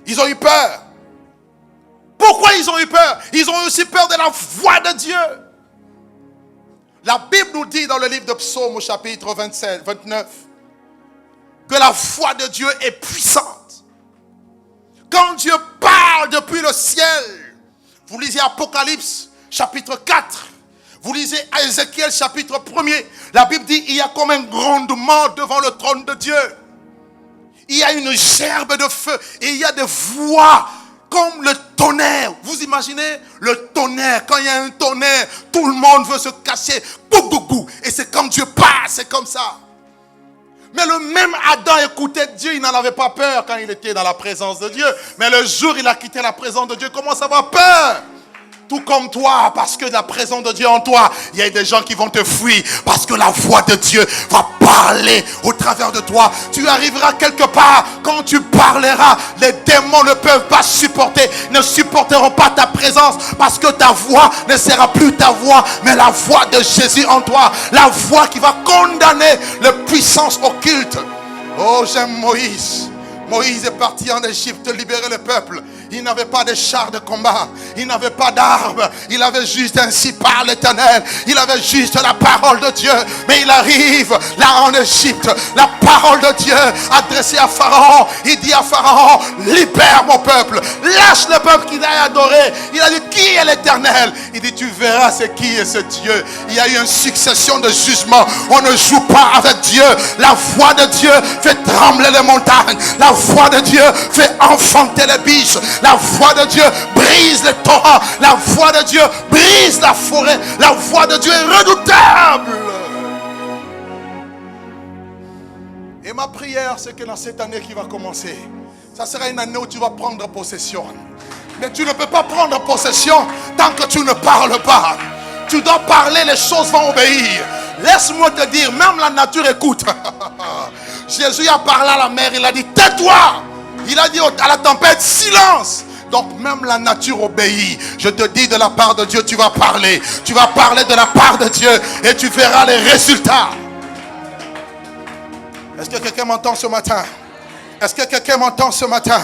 Ils ont eu peur. Pourquoi ils ont eu peur? Ils ont aussi peur de la voix de Dieu. La Bible nous dit dans le livre de Psaume au chapitre 29 que la voix de Dieu est puissante. Quand Dieu parle depuis le ciel, vous lisez Apocalypse chapitre 4, vous lisez Ézéchiel chapitre 1er, la Bible dit il y a comme un grondement devant le trône de Dieu. Il y a une gerbe de feu et il y a des voix comme le tonnerre. Vous imaginez le tonnerre, quand il y a un tonnerre, tout le monde veut se cacher. Bou, bou, bou. Et c'est comme Dieu passe, c'est comme ça. Mais le même Adam écoutait Dieu, il n'en avait pas peur quand il était dans la présence de Dieu. Mais le jour où il a quitté la présence de Dieu, il commence à avoir peur. Tout comme toi, parce que la présence de Dieu en toi, il y a des gens qui vont te fuir, parce que la voix de Dieu va parler au travers de toi. Tu arriveras quelque part, quand tu parleras, les démons ne peuvent pas supporter, ne supporteront pas ta présence, parce que ta voix ne sera plus ta voix, mais la voix de Jésus en toi, la voix qui va condamner les puissances occultes. Oh, j'aime Moïse. Moïse est parti en Égypte libérer le peuple. Il n'avait pas de chars de combat. Il n'avait pas d'armes. Il avait juste ainsi par l'Éternel. Il avait juste la parole de Dieu. Mais il arrive là en Égypte. La parole de Dieu adressée à Pharaon. Il dit à Pharaon, libère mon peuple. Lâche le peuple qui l'a adoré. Il a dit, qui est l'Éternel? Il dit, tu verras c'est qui est ce Dieu. Il y a eu une succession de jugements. On ne joue pas avec Dieu. La voix de Dieu fait trembler les montagnes. La voix de Dieu fait enfanter les biches. La voix de Dieu brise les torrents. La voix de Dieu brise la forêt. La voix de Dieu est redoutable. Et ma prière, c'est que dans cette année qui va commencer, ça sera une année où tu vas prendre possession. Mais tu ne peux pas prendre possession tant que tu ne parles pas. Tu dois parler, les choses vont obéir. Laisse-moi te dire, même la nature écoute. Jésus a parlé à la mer, il a dit, tais-toi. Il a dit à la tempête, silence. Donc même la nature obéit. Je te dis de la part de Dieu, tu vas parler. Tu vas parler de la part de Dieu et tu verras les résultats. Est-ce que quelqu'un m'entend ce matin? Est-ce que quelqu'un m'entend ce matin?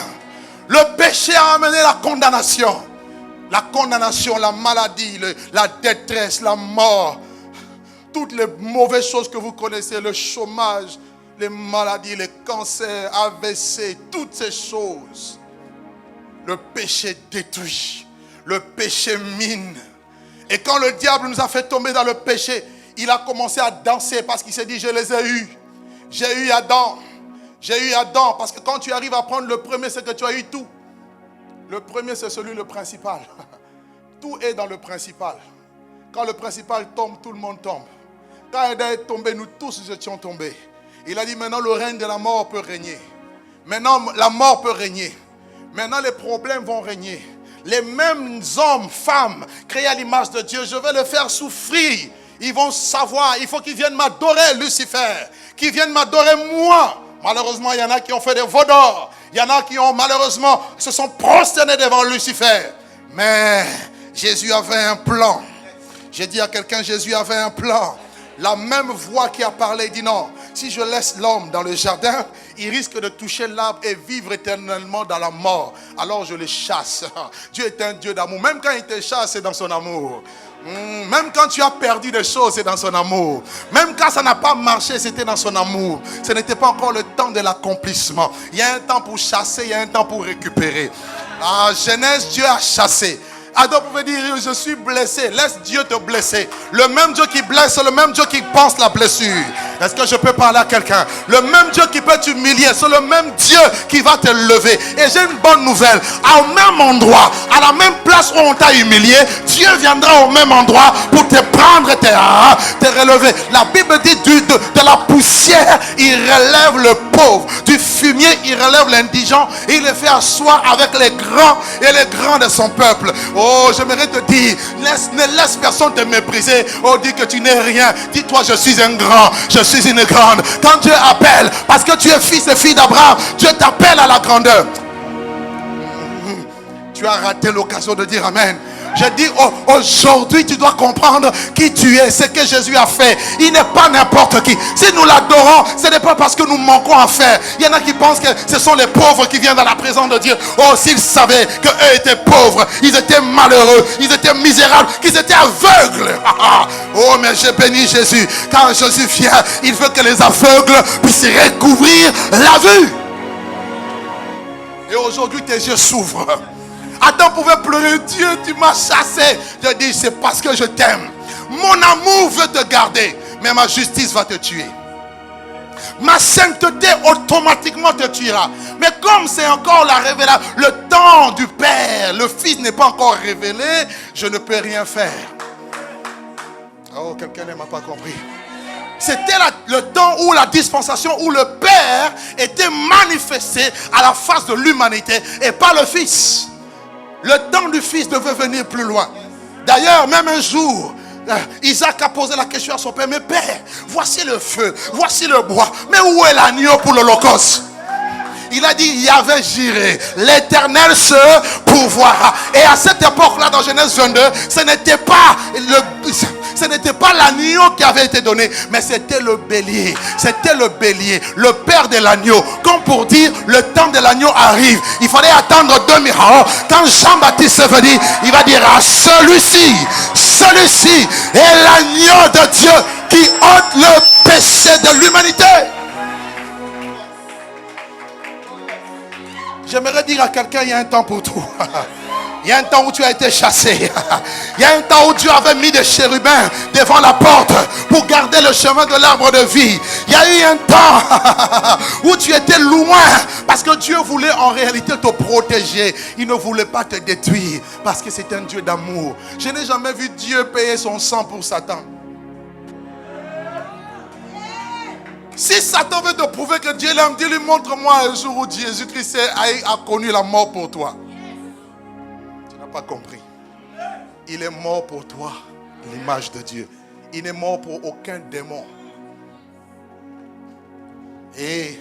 Le péché a amené la condamnation. La condamnation, la maladie, la détresse, la mort. Toutes les mauvaises choses que vous connaissez, le chômage, les maladies, les cancers, AVC, toutes ces choses. Le péché détruit. Le péché mine. Et quand le diable nous a fait tomber dans le péché, il a commencé à danser parce qu'il s'est dit, je les ai eus. J'ai eu Adam. J'ai eu Adam. Parce que quand tu arrives à prendre le premier, c'est que tu as eu tout. Le premier, c'est celui le principal. Tout est dans le principal. Quand le principal tombe, tout le monde tombe. Quand Adam est tombé, nous tous étions tombés. Il a dit maintenant le règne de la mort peut régner. Maintenant la mort peut régner. Maintenant les problèmes vont régner. Les mêmes hommes, femmes, créés à l'image de Dieu, je vais les faire souffrir. Ils vont savoir, il faut qu'ils viennent m'adorer, Lucifer. Qu'ils viennent m'adorer moi. Malheureusement, il y en a qui ont fait des veaux d'or. Il y en a qui ont malheureusement se sont prosternés devant Lucifer. Mais Jésus avait un plan. J'ai dit à quelqu'un, Jésus avait un plan. La même voix qui a parlé dit non. Si je laisse l'homme dans le jardin, il risque de toucher l'arbre et vivre éternellement dans la mort. Alors je le chasse. Dieu est un Dieu d'amour. Même quand il te chasse, c'est dans son amour. Même quand tu as perdu des choses, c'est dans son amour. Même quand ça n'a pas marché, c'était dans son amour. Ce n'était pas encore le temps de l'accomplissement. Il y a un temps pour chasser, il y a un temps pour récupérer. Ah, Genèse, Dieu a chassé. Adam pouvait dire, je suis blessé. Laisse Dieu te blesser. Le même Dieu qui blesse, c'est le même Dieu qui pense la blessure. Est-ce que je peux parler à quelqu'un? Le même Dieu qui peut t'humilier, c'est le même Dieu qui va te lever. Et j'ai une bonne nouvelle. Au même endroit, à la même place où on t'a humilié, Dieu viendra au même endroit pour te prendre et te relever. La Bible dit de la poussière, il relève le pauvre. Du fumier, il relève l'indigent. Et il le fait asseoir avec les grands et les grands de son peuple. Oh, j'aimerais te dire, ne laisse personne te mépriser. Oh, dis que tu n'es rien. Dis-toi, je suis un grand, je suis une grande. Quand Dieu appelle, parce que tu es fils et fille d'Abraham, Dieu t'appelle à la grandeur. Tu as raté l'occasion de dire Amen. Je dis aujourd'hui tu dois comprendre qui tu es, ce que Jésus a fait. Il n'est pas n'importe qui. Si nous l'adorons, ce n'est pas parce que nous manquons à faire. Il y en a qui pensent que ce sont les pauvres qui viennent dans la présence de Dieu. Oh, s'ils savaient qu'eux étaient pauvres, ils étaient malheureux, ils étaient misérables, qu'ils étaient aveugles. Oh, mais je bénis Jésus. Quand Jésus vient, il veut que les aveugles puissent recouvrir la vue. Et aujourd'hui tes yeux s'ouvrent. Adam pouvait pleurer, Dieu, tu m'as chassé. Je dis, c'est parce que je t'aime. Mon amour veut te garder, mais ma justice va te tuer. Ma sainteté automatiquement te tuera. Mais comme c'est encore la révélation, le temps du Père, le Fils n'est pas encore révélé, je ne peux rien faire. Oh, quelqu'un ne m'a pas compris. C'était le temps où la dispensation, où le Père était manifesté à la face de l'humanité et pas le Fils. Le temps du Fils devait venir plus loin. D'ailleurs, même un jour, Isaac a posé la question à son père, mais Père, voici le feu, voici le bois, mais où est l'agneau pour l'Holocauste? Il a dit, Yahvé Jireh, l'Éternel se pourvoira. Et à cette époque-là, dans Genèse 22, ce n'était pas l'agneau qui avait été donné, mais c'était le bélier. C'était le bélier, le père de l'agneau. Comme pour dire, le temps de l'agneau arrive. Il fallait attendre 2000 ans. Quand Jean-Baptiste est venu, il va dire à celui-ci est l'agneau de Dieu qui ôte le péché de l'humanité. J'aimerais dire à quelqu'un, il y a un temps pour tout. Il y a un temps où tu as été chassé. Il y a un temps où Dieu avait mis des chérubins devant la porte pour garder le chemin de l'arbre de vie. Il y a eu un temps où tu étais loin parce que Dieu voulait en réalité te protéger. Il ne voulait pas te détruire parce que c'est un Dieu d'amour. Je n'ai jamais vu Dieu payer son sang pour Satan. Si Satan veut te prouver que Dieu l'aime, dis-lui, montre-moi un jour où Jésus-Christ a connu la mort pour toi. Tu n'as pas compris. Il est mort pour toi, l'image de Dieu. Il n'est mort pour aucun démon. Et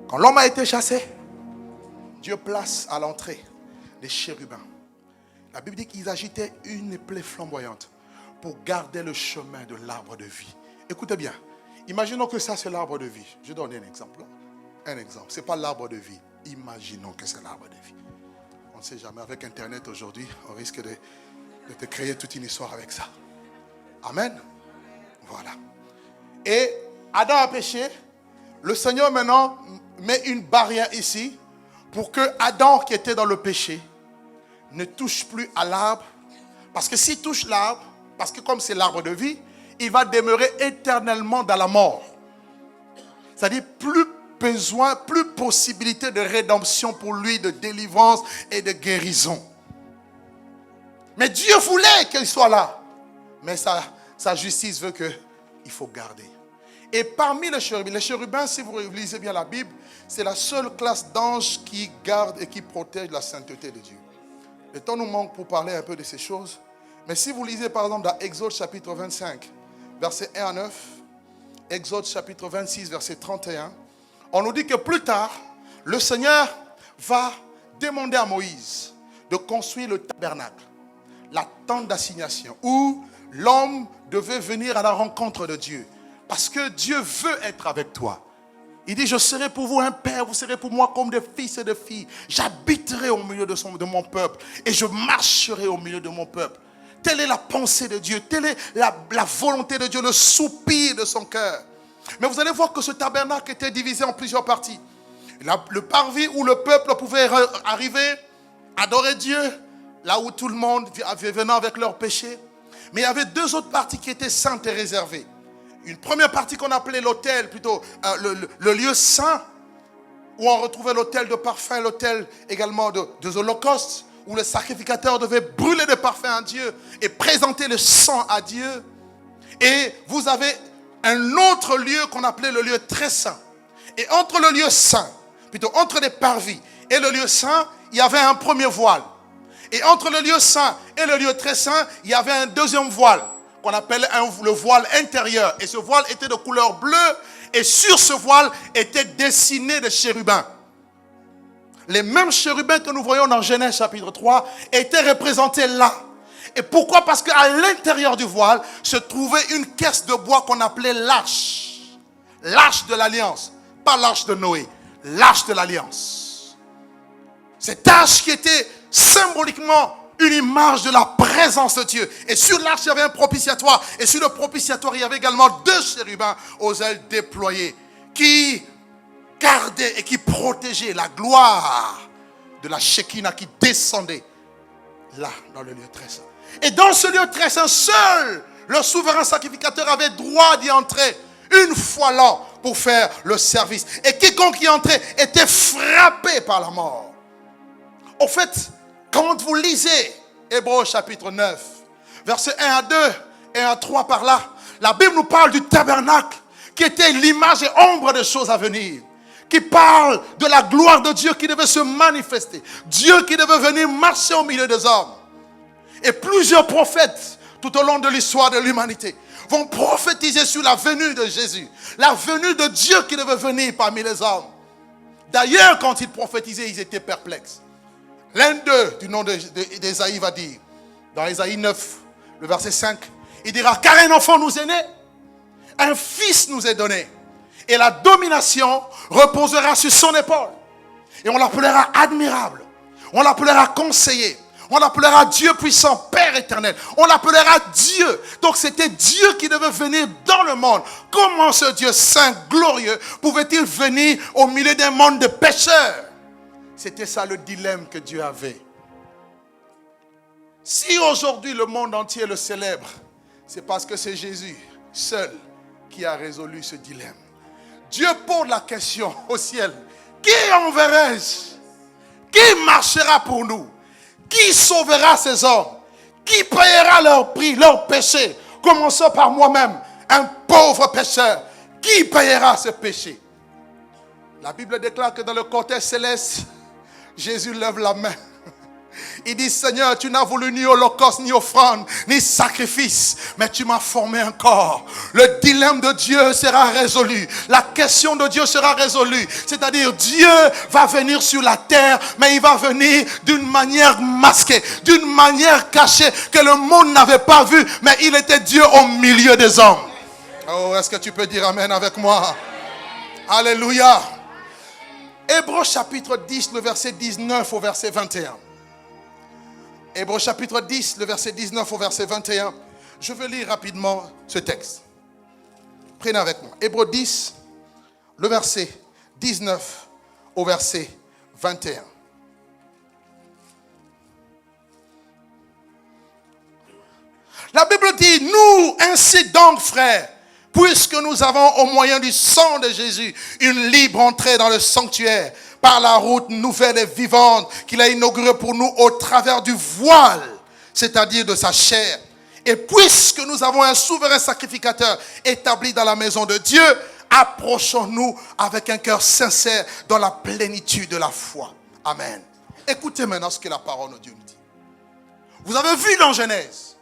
quand l'homme a été chassé, Dieu place à l'entrée des chérubins. La Bible dit qu'ils agitaient une plaie flamboyante pour garder le chemin de l'arbre de vie. Écoutez bien. Imaginons que ça c'est l'arbre de vie. Je donne un exemple. Un exemple. Ce n'est pas l'arbre de vie. Imaginons que c'est l'arbre de vie. On ne sait jamais. Avec Internet aujourd'hui, on risque de te créer toute une histoire avec ça. Amen. Voilà. Et Adam a péché. Le Seigneur maintenant met une barrière ici pour que Adam qui était dans le péché ne touche plus à l'arbre. Parce que s'il touche l'arbre, parce que comme c'est l'arbre de vie, il va demeurer éternellement dans la mort. C'est-à-dire plus besoin, plus possibilité de rédemption pour lui, de délivrance et de guérison. Mais Dieu voulait qu'il soit là. Mais sa justice veut qu'il faut garder. Et parmi les chérubins, si vous lisez bien la Bible, c'est la seule classe d'anges qui garde et qui protège la sainteté de Dieu. Le temps nous manque pour parler un peu de ces choses. Mais si vous lisez par exemple dans Exode chapitre 25, verset 1 à 9, Exode chapitre 26, verset 31, on nous dit que plus tard, le Seigneur va demander à Moïse de construire le tabernacle, la tente d'assignation, où l'homme devait venir à la rencontre de Dieu. Parce que Dieu veut être avec toi. Il dit, je serai pour vous un père, vous serez pour moi comme des fils et des filles. J'habiterai au milieu de mon peuple et je marcherai au milieu de mon peuple. Telle est la pensée de Dieu, telle est la volonté de Dieu, le soupir de son cœur. Mais vous allez voir que ce tabernacle était divisé en plusieurs parties. Le parvis où le peuple pouvait arriver, adorer Dieu, là où tout le monde venait avec leurs péchés. Mais il y avait deux autres parties qui étaient saintes et réservées. Une première partie qu'on appelait l'autel, plutôt le lieu saint, où on retrouvait l'autel de parfum, l'autel également des holocaustes, où le sacrificateur devait brûler des parfums à Dieu et présenter le sang à Dieu. Et vous avez un autre lieu qu'on appelait le lieu très saint. Et entre le lieu saint, plutôt entre les parvis et le lieu saint, il y avait un premier voile. Et entre le lieu saint et le lieu très saint, il y avait un deuxième voile, qu'on appelle le voile intérieur. Et ce voile était de couleur bleue, et sur ce voile étaient dessinés des chérubins. Les mêmes chérubins que nous voyons dans Genèse chapitre 3 étaient représentés là. Et pourquoi? Parce qu'à l'intérieur du voile se trouvait une caisse de bois qu'on appelait l'arche. L'arche de l'alliance. Pas l'arche de Noé. L'arche de l'alliance. Cette arche qui était symboliquement une image de la présence de Dieu. Et sur l'arche, il y avait un propitiatoire. Et sur le propitiatoire, il y avait également 2 chérubins aux ailes déployées qui gardaient et qui protégeaient la gloire de la Shekinah qui descendait là, dans le lieu très saint. Et dans ce lieu très saint, seul le souverain sacrificateur avait droit d'y entrer une fois l'an pour faire le service. Et quiconque y entrait était frappé par la mort. Au fait, quand vous lisez Hébreux chapitre 9, versets 1 à 2 et 1 à 3 par là, la Bible nous parle du tabernacle qui était l'image et ombre des choses à venir. Qui parle de la gloire de Dieu qui devait se manifester. Dieu qui devait venir marcher au milieu des hommes. Et plusieurs prophètes, tout au long de l'histoire de l'humanité, vont prophétiser sur la venue de Jésus. La venue de Dieu qui devait venir parmi les hommes. D'ailleurs, quand ils prophétisaient, ils étaient perplexes. L'un d'eux, du nom d'Ésaïe, va dire, dans Ésaïe 9, le verset 5, il dira, car un enfant nous est né, un fils nous est donné, et la domination reposera sur son épaule. Et on l'appellera admirable, on l'appellera conseiller, on l'appellera Dieu puissant, Père éternel, on l'appellera Dieu. Donc c'était Dieu qui devait venir dans le monde. Comment ce Dieu saint, glorieux, pouvait-il venir au milieu d'un monde de pécheurs? C'était ça le dilemme que Dieu avait. Si aujourd'hui le monde entier le célèbre, c'est parce que c'est Jésus seul qui a résolu ce dilemme. Dieu pose la question au ciel. Qui enverrai-je? Qui marchera pour nous? Qui sauvera ces hommes? Qui payera leur prix, leur péché? Commençons par moi-même, un pauvre pécheur. Qui payera ce péché? La Bible déclare que dans le cortège céleste, Jésus lève la main. Il dit, Seigneur, tu n'as voulu ni holocauste, ni offrande, ni sacrifice, mais tu m'as formé un corps. Le dilemme de Dieu sera résolu. La question de Dieu sera résolue. C'est-à-dire, Dieu va venir sur la terre, mais il va venir d'une manière masquée, d'une manière cachée, que le monde n'avait pas vue, mais il était Dieu au milieu des hommes. Oh, est-ce que tu peux dire Amen avec moi? Alléluia. Hébreux chapitre 10, le verset 19 au verset 21. Hébreux chapitre 10, le verset 19 au verset 21. Je vais lire rapidement ce texte. Prenez avec moi. Hébreux 10, le verset 19 au verset 21. La Bible dit, nous ainsi donc frères, puisque nous avons au moyen du sang de Jésus une libre entrée dans le sanctuaire par la route nouvelle et vivante qu'il a inaugurée pour nous au travers du voile, c'est-à-dire de sa chair. Et puisque nous avons un souverain sacrificateur établi dans la maison de Dieu, approchons-nous avec un cœur sincère dans la plénitude de la foi. Amen. Écoutez maintenant ce que la parole de Dieu nous dit. Vous avez vu dans Genèse,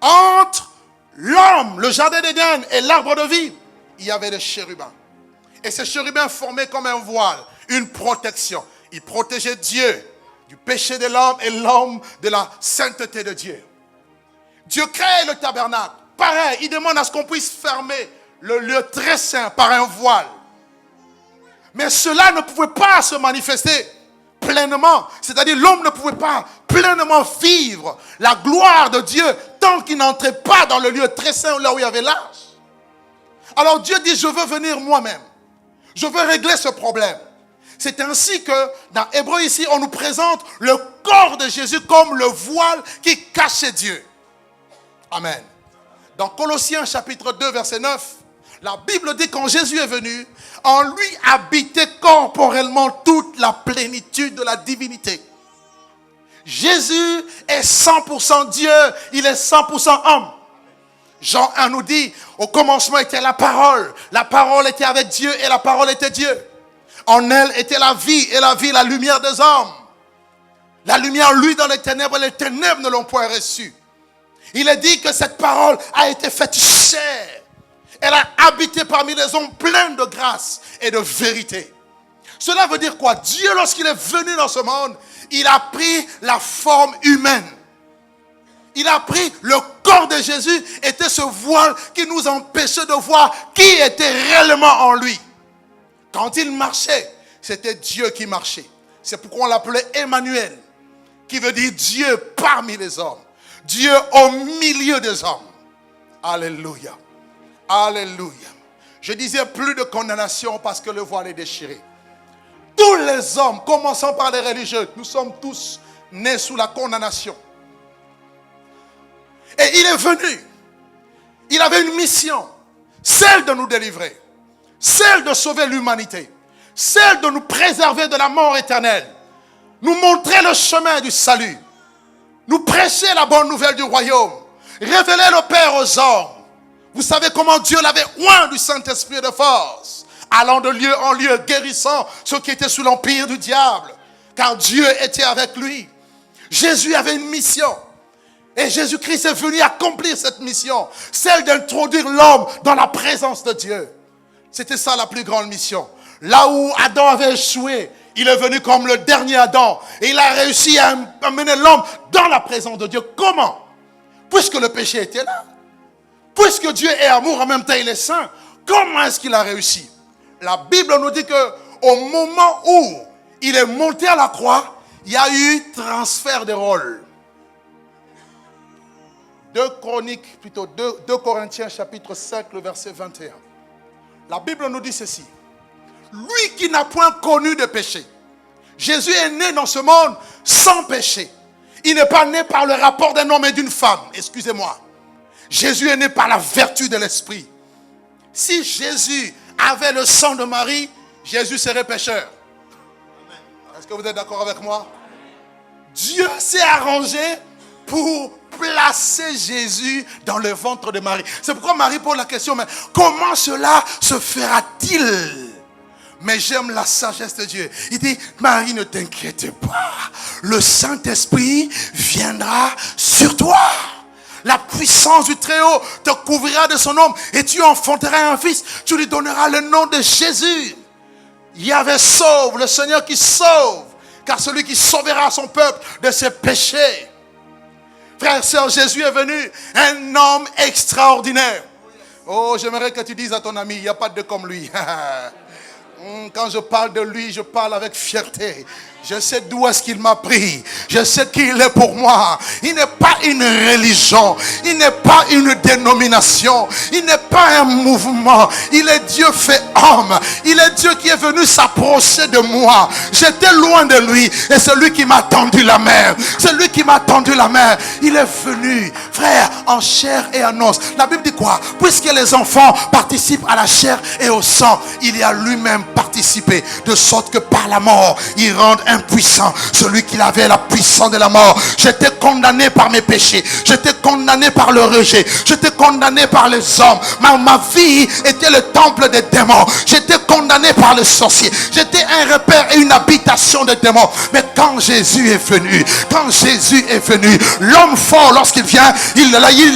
entre l'homme, le jardin d'Éden et l'arbre de vie, il y avait des chérubins. Et ces chérubins formaient comme un voile, une protection. Ils protégeaient Dieu du péché de l'homme et l'homme de la sainteté de Dieu. Dieu crée le tabernacle. Pareil, il demande à ce qu'on puisse fermer le lieu très saint par un voile. Mais cela ne pouvait pas se manifester pleinement. C'est-à-dire l'homme ne pouvait pas pleinement vivre la gloire de Dieu tant qu'il n'entrait pas dans le lieu très saint là où il y avait l'arche. Alors Dieu dit, je veux venir moi-même. Je veux régler ce problème. C'est ainsi que dans Hébreux ici, on nous présente le corps de Jésus comme le voile qui cachait Dieu. Amen. Dans Colossiens chapitre 2 verset 9, la Bible dit quand Jésus est venu, en lui habitait corporellement toute la plénitude de la divinité. Jésus est 100% Dieu, il est 100% homme. Jean 1 nous dit, au commencement était la parole était avec Dieu et la parole était Dieu. En elle était la vie et la vie la lumière des hommes. La lumière lui dans les ténèbres et les ténèbres ne l'ont point reçue. Il est dit que cette parole a été faite chair. Elle a habité parmi les hommes pleins de grâce et de vérité. Cela veut dire quoi? Dieu, lorsqu'il est venu dans ce monde, il a pris la forme humaine. Il a pris le corps de Jésus, était ce voile qui nous empêchait de voir qui était réellement en lui. Quand il marchait, c'était Dieu qui marchait. C'est pourquoi on l'appelait Emmanuel, qui veut dire Dieu parmi les hommes. Dieu au milieu des hommes. Alléluia. Alléluia. Je disais plus de condamnation parce que le voile est déchiré. Tous les hommes, commençant par les religieux, nous sommes tous nés sous la condamnation. Et il est venu. Il avait une mission. Celle de nous délivrer. Celle de sauver l'humanité. Celle de nous préserver de la mort éternelle. Nous montrer le chemin du salut. Nous prêcher la bonne nouvelle du royaume. Révéler le Père aux hommes. Vous savez comment Dieu l'avait oint du Saint-Esprit de force. Allant de lieu en lieu, guérissant ceux qui étaient sous l'empire du diable. Car Dieu était avec lui. Jésus avait une mission. Et Jésus-Christ est venu accomplir cette mission. Celle d'introduire l'homme dans la présence de Dieu. C'était ça la plus grande mission. Là où Adam avait échoué, il est venu comme le dernier Adam. Et il a réussi à amener l'homme dans la présence de Dieu. Comment? Puisque le péché était là. Puisque Dieu est amour, en même temps il est saint. Comment est-ce qu'il a réussi? La Bible nous dit que au moment où il est monté à la croix, il y a eu transfert de rôles. 2 Corinthiens chapitre 5, le verset 21. La Bible nous dit ceci. Lui qui n'a point connu de péché. Jésus est né dans ce monde sans péché. Il n'est pas né par le rapport d'un homme et d'une femme. Excusez-moi. Jésus est né par la vertu de l'esprit. Si Jésus avait le sang de Marie, Jésus serait pécheur. Est-ce que vous êtes d'accord avec moi? Dieu s'est arrangé pour placer Jésus dans le ventre de Marie. C'est pourquoi Marie pose la question, mais comment cela se fera-t-il? Mais j'aime la sagesse de Dieu. Il dit, Marie, ne t'inquiète pas. Le Saint-Esprit viendra sur toi. La puissance du Très-Haut te couvrira de son ombre et tu enfanteras un fils. Tu lui donneras le nom de Jésus. Yahvé sauve, le Seigneur qui sauve. Car celui qui sauvera son peuple de ses péchés. Frère et sœur, Jésus est venu, un homme extraordinaire. Oh, j'aimerais que tu dises à ton ami, il n'y a pas de comme lui. Quand je parle de lui, je parle avec fierté. Je sais d'où est-ce qu'il m'a pris. Je sais qui il est pour moi. Il n'est pas une religion. Il n'est pas une dénomination. Il n'est pas un mouvement. Il est Dieu fait homme. Il est Dieu qui est venu s'approcher de moi. J'étais loin de lui. Et c'est lui qui m'a tendu la main. C'est lui qui m'a tendu la main. Il est venu, frère, en chair et en os. La Bible dit quoi? Puisque les enfants participent à la chair et au sang, il y a lui-même participé. De sorte que par la mort, il rend impuissant celui qui avait la puissance de la mort. J'étais condamné par mes péchés. J'étais condamné par le rejet. J'étais condamné par les hommes. Ma vie était le temple des démons. J'étais condamné par les sorciers. J'étais un repère et une habitation des démons. Mais quand Jésus est venu, l'homme fort, lorsqu'il vient, il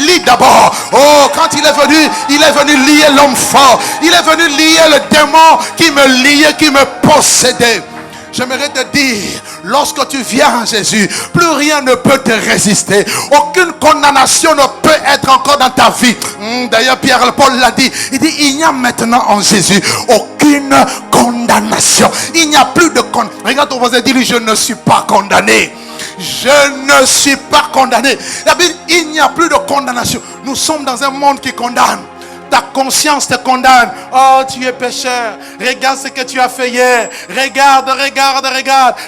lie d'abord. Oh, quand il est venu lier l'homme fort. Il est venu lier le démon qui me liait, qui me possédait. J'aimerais te dire, lorsque tu viens à Jésus, plus rien ne peut te résister. Aucune condamnation ne peut être encore dans ta vie. D'ailleurs, Pierre-Paul l'a dit. Il dit, il n'y a maintenant en Jésus aucune condamnation. Il n'y a plus de condamnation. Regarde ton voisin, dis-lui, je ne suis pas condamné. Je ne suis pas condamné. La Bible, il n'y a plus de condamnation. Nous sommes dans un monde qui condamne. Ta conscience te condamne. Oh, tu es pécheur. Regarde ce que tu as fait hier. Regarde.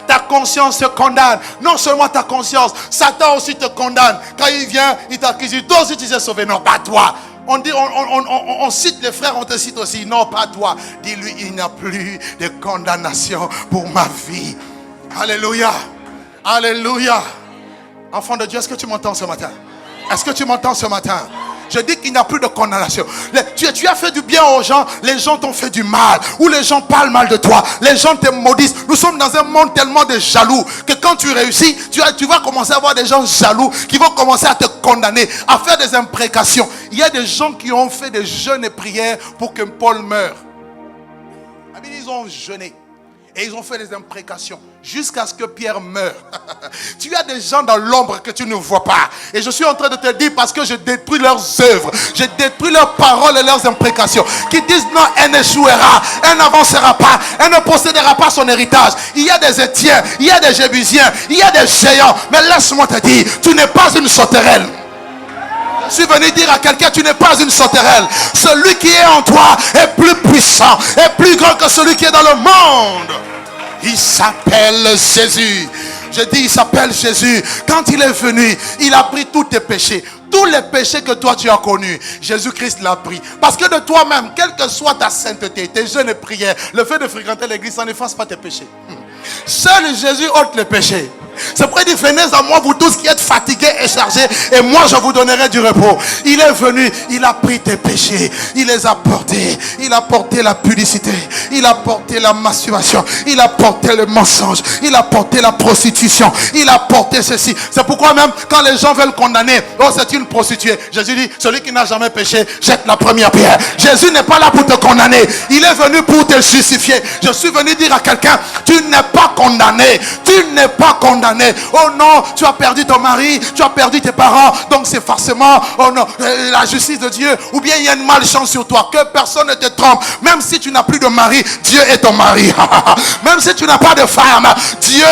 Ta conscience te condamne. Non seulement ta conscience, Satan aussi te condamne. Quand il vient, il t'accuse. Toi aussi tu t'es sauvé. Non, pas toi. On cite les frères, on te cite aussi. Non, pas toi. Dis-lui, il n'y a plus de condamnation pour ma vie. Alléluia. Alléluia. Enfant de Dieu, est-ce que tu m'entends ce matin? Est-ce que tu m'entends ce matin? Je dis qu'il n'y a plus de condamnation. Tu as fait du bien aux gens, les gens t'ont fait du mal. Ou les gens parlent mal de toi, les gens te maudissent. Nous sommes dans un monde tellement de jaloux que quand tu réussis, tu vas commencer à avoir des gens jaloux qui vont commencer à te condamner, à faire des imprécations. Il y a des gens qui ont fait des jeûnes et prières pour que Paul meure. Ils ont jeûné. Et ils ont fait des imprécations jusqu'à ce que Pierre meure. Tu as des gens dans l'ombre que tu ne vois pas. Et je suis en train de te dire parce que je détruis leurs œuvres. Je détruis leurs paroles et leurs imprécations. Qui disent non, elle n'échouera. Elle n'avancera pas. Elle ne possédera pas son héritage. Il y a des Étiens, il y a des Jébusiens, il y a des géants. Mais laisse-moi te dire, tu n'es pas une sauterelle. Je suis venu dire à quelqu'un, tu n'es pas une sauterelle. Celui qui est en toi est plus puissant, est plus grand que celui qui est dans le monde. Il s'appelle Jésus. Je dis, il s'appelle Jésus. Quand il est venu, il a pris tous tes péchés. Tous les péchés que toi tu as connus, Jésus-Christ l'a pris. Parce que de toi-même, quelle que soit ta sainteté, tes jeûnes et prières, le fait de fréquenter l'église, ça n'efface pas tes péchés. Seul Jésus ôte les péchés. C'est pourquoi il dit, venez à moi vous tous qui êtes fatigués et chargés, et moi je vous donnerai du repos. Il est venu, il a pris tes péchés, il les a portés. Il a porté la publicité, il a porté la masturbation, il a porté le mensonge, il a porté la prostitution, il a porté ceci. C'est pourquoi même quand les gens veulent condamner, oh c'est une prostituée, Jésus dit, celui qui n'a jamais péché, jette la première pierre. Jésus n'est pas là pour te condamner, il est venu pour te justifier. Je suis venu dire à quelqu'un, tu n'es pas condamné, tu n'es pas condamné. Oh non, tu as perdu ton mari, tu as perdu tes parents, donc c'est forcément, oh non, la justice de Dieu, ou bien il y a une malchance sur toi, que personne ne te trompe. Même si tu n'as plus de mari, Dieu est ton mari. Même si tu n'as pas de femme, Dieu.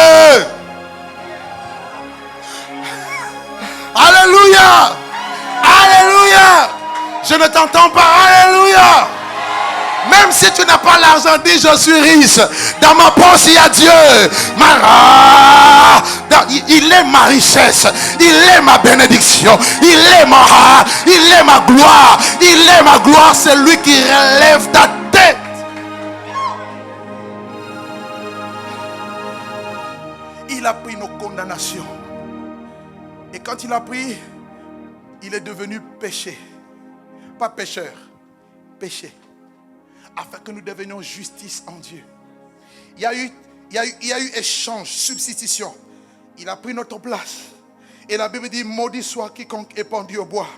Alléluia, alléluia. Je ne t'entends pas, alléluia. Même si tu n'as pas l'argent, dis je suis riche. Dans ma poche il y a Dieu. Il est ma richesse. Il est ma bénédiction. Il est ma gloire. Il est ma gloire. C'est lui qui relève ta tête. Il a pris nos condamnations. Et quand il a pris, il est devenu péché. Pas pécheur, péché. Afin que nous devenions justice en Dieu. Il y a eu échange, substitution. Il a pris notre place. Et la Bible dit, maudit soit quiconque est pendu au bois.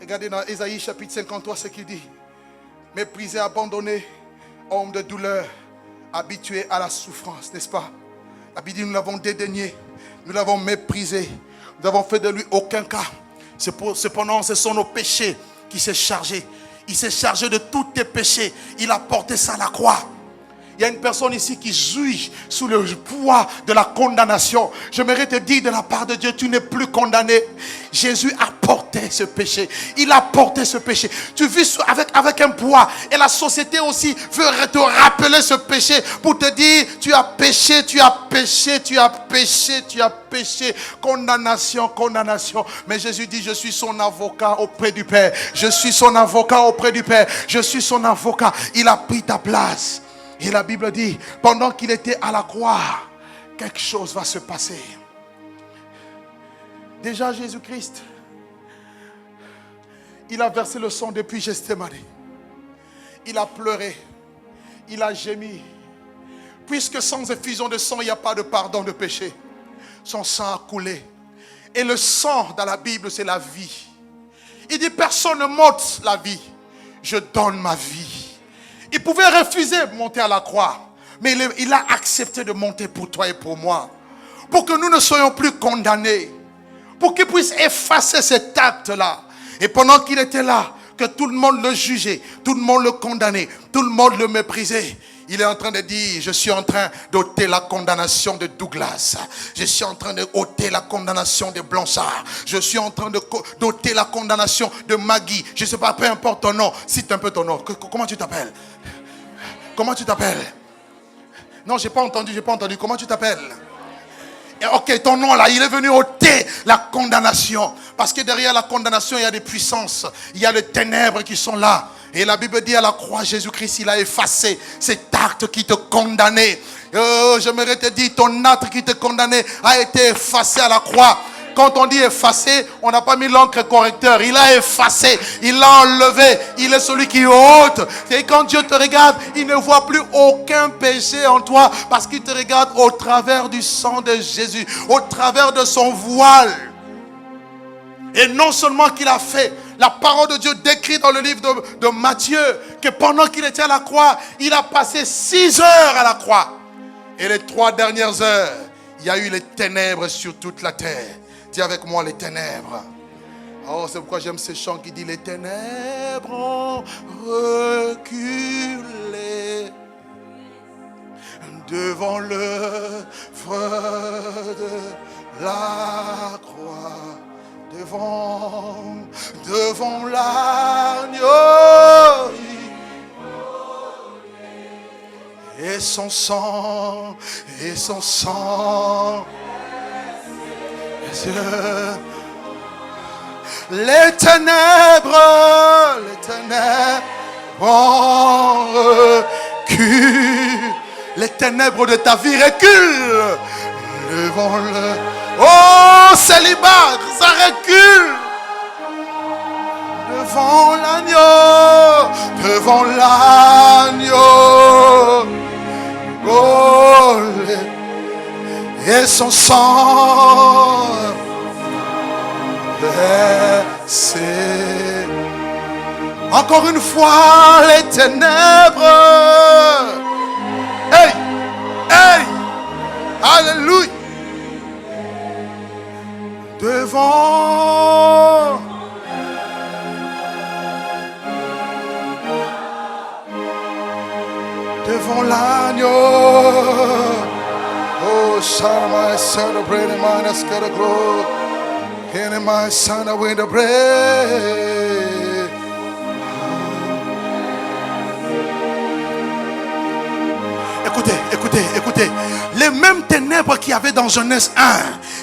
Regardez dans Ésaïe chapitre 53 ce qu'il dit. Méprisé, abandonné, homme de douleur, habitué à la souffrance, n'est-ce pas? La Bible dit, nous l'avons dédaigné, nous l'avons méprisé, nous n'avons fait de lui aucun cas. Cependant, ce sont nos péchés qui s'est chargé. Il s'est chargé de tous tes péchés. Il a porté ça à la croix. Il y a une personne ici qui jouit sous le poids de la condamnation. J'aimerais te dire de la part de Dieu, tu n'es plus condamné. Jésus a porté ce péché. Il a porté ce péché. Tu vis avec un poids. Et la société aussi veut te rappeler ce péché pour te dire, tu as péché, tu as péché, tu as péché, tu as péché. Condamnation, condamnation. Mais Jésus dit, je suis son avocat auprès du Père. Je suis son avocat auprès du Père. Je suis son avocat. Il a pris ta place. Et la Bible dit, pendant qu'il était à la croix, quelque chose va se passer. Déjà Jésus-Christ, il a versé le sang depuis Gethsémani. Il a pleuré, il a gémi. Puisque sans effusion de sang, il n'y a pas de pardon de péché. Son sang a coulé. Et le sang dans la Bible, c'est la vie. Il dit, personne ne m'ôte la vie. Je donne ma vie. Il pouvait refuser de monter à la croix. Mais il a accepté de monter pour toi et pour moi. Pour que nous ne soyons plus condamnés. Pour qu'il puisse effacer cet acte-là. Et pendant qu'il était là, que tout le monde le jugeait, tout le monde le condamnait, tout le monde le méprisait. Il est en train de dire, je suis en train d'ôter la condamnation de Douglas. Je suis en train d'ôter la condamnation de Blanchard. Je suis en train d'ôter la condamnation de Maggie. Je ne sais pas, peu importe ton nom. Cite un peu ton nom. Comment tu t'appelles? Comment tu t'appelles? Non, j'ai pas entendu. Comment tu t'appelles? Ok, ton nom là, il est venu ôter la condamnation. Parce que derrière la condamnation, il y a des puissances. Il y a les ténèbres qui sont là. Et la Bible dit à la croix, Jésus-Christ, il a effacé cet acte qui te condamnait. J'aimerais te dire, ton acte qui te condamnait a été effacé à la croix. Quand on dit effacé, on n'a pas mis l'encre correcteur. Il a effacé, il l'a enlevé. Il est celui qui ôte. Et quand Dieu te regarde, il ne voit plus aucun péché en toi. Parce qu'il te regarde au travers du sang de Jésus. Au travers de son voile. Et non seulement qu'il a fait, la parole de Dieu décrit dans le livre de Matthieu que pendant qu'il était à la croix, il a passé 6 heures à la croix. Et les 3 dernières heures, il y a eu les ténèbres sur toute la terre. Dis avec moi, les ténèbres. Oh, c'est pourquoi j'aime ces chants qui disent les ténèbres ont reculé devant l'œuvre de la croix, devant l'agneau et son sang, les ténèbres ont reculé. Les ténèbres de ta vie reculent devant le... Oh, célibat, ça recule devant l'agneau, oh, et son sang versé. Encore une fois, les ténèbres. Hey, hey, alléluia. Devant l'agneau. Oh, shall I celebrate in my scared of glory, and in my son I win the bread. Écoutez, les mêmes ténèbres qu'il y avait dans Genèse 1,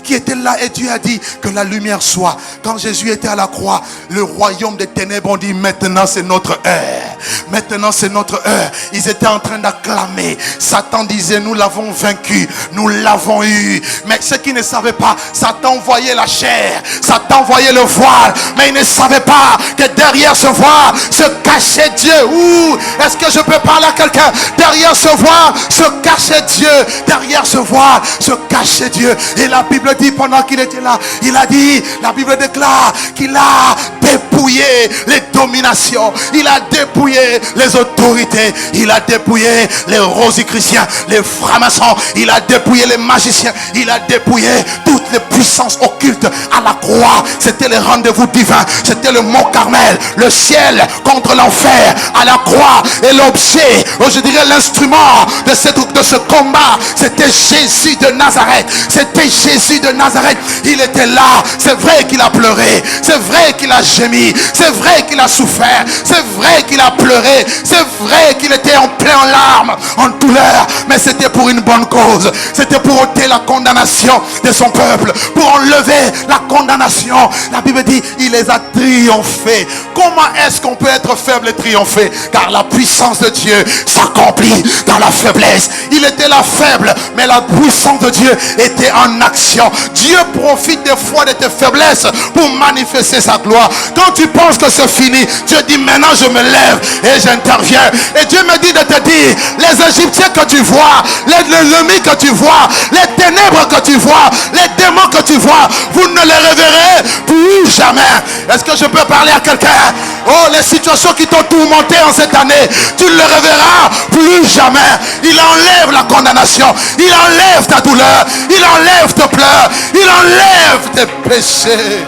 qui étaient là, et Dieu a dit que la lumière soit. Quand Jésus était à la croix, le royaume des ténèbres ont dit maintenant c'est notre heure. Maintenant c'est notre heure. Ils étaient en train d'acclamer. Satan disait nous l'avons vaincu, nous l'avons eu. Mais ceux qui ne savaient pas, Satan voyait la chair, Satan voyait le voile, mais ils ne savaient pas que derrière ce voile se cachait Dieu. Ouh, est-ce que je peux parler à quelqu'un? Derrière ce voile se cachait Dieu. Derrière ce voile se cachait Dieu. Et la Bible dit pendant qu'il était là, il a dit, la Bible déclare qu'il a dépouillé les dominations, il a dépouillé les autorités, il a dépouillé les rosicruciens, les francs-maçons, il a dépouillé les magiciens, il a dépouillé toutes les puissances occultes à la croix. C'était le rendez-vous divin, c'était le mont Carmel, le ciel contre l'enfer à la croix. Et l'objet, je dirais l'instrument de ce combat, c'était Jésus de Nazareth. C'était Jésus de Nazareth. Il était là. C'est vrai qu'il a pleuré, c'est vrai qu'il a gémi, c'est vrai qu'il a souffert, c'est vrai qu'il a pleuré, c'est vrai qu'il était en larmes, en douleur, mais c'était pour une bonne cause. C'était pour ôter la condamnation de son peuple, pour enlever la condamnation. La Bible dit il les a triomphés. Comment est-ce qu'on peut être faible et triompher? Car la puissance de Dieu s'accomplit dans la faiblesse. Il était là faible, mais la puissance de Dieu était en action. Dieu profite des fois de tes faiblesses pour manifester sa gloire. Quand tu penses que c'est fini, Dieu dit maintenant je me lève et j'interviens. Et Dieu me dit de te dire, les Égyptiens que tu vois, les ennemis que tu vois, les ténèbres que tu vois, les démons que tu vois, vous ne les reverrez plus jamais. Est-ce que je peux parler à quelqu'un? Oh, les situations qui t'ont tourmenté en cette année, tu ne les reverras plus jamais. Il enlève la condamnation, il enlève ta douleur, il enlève tes pleurs, il enlève tes péchés.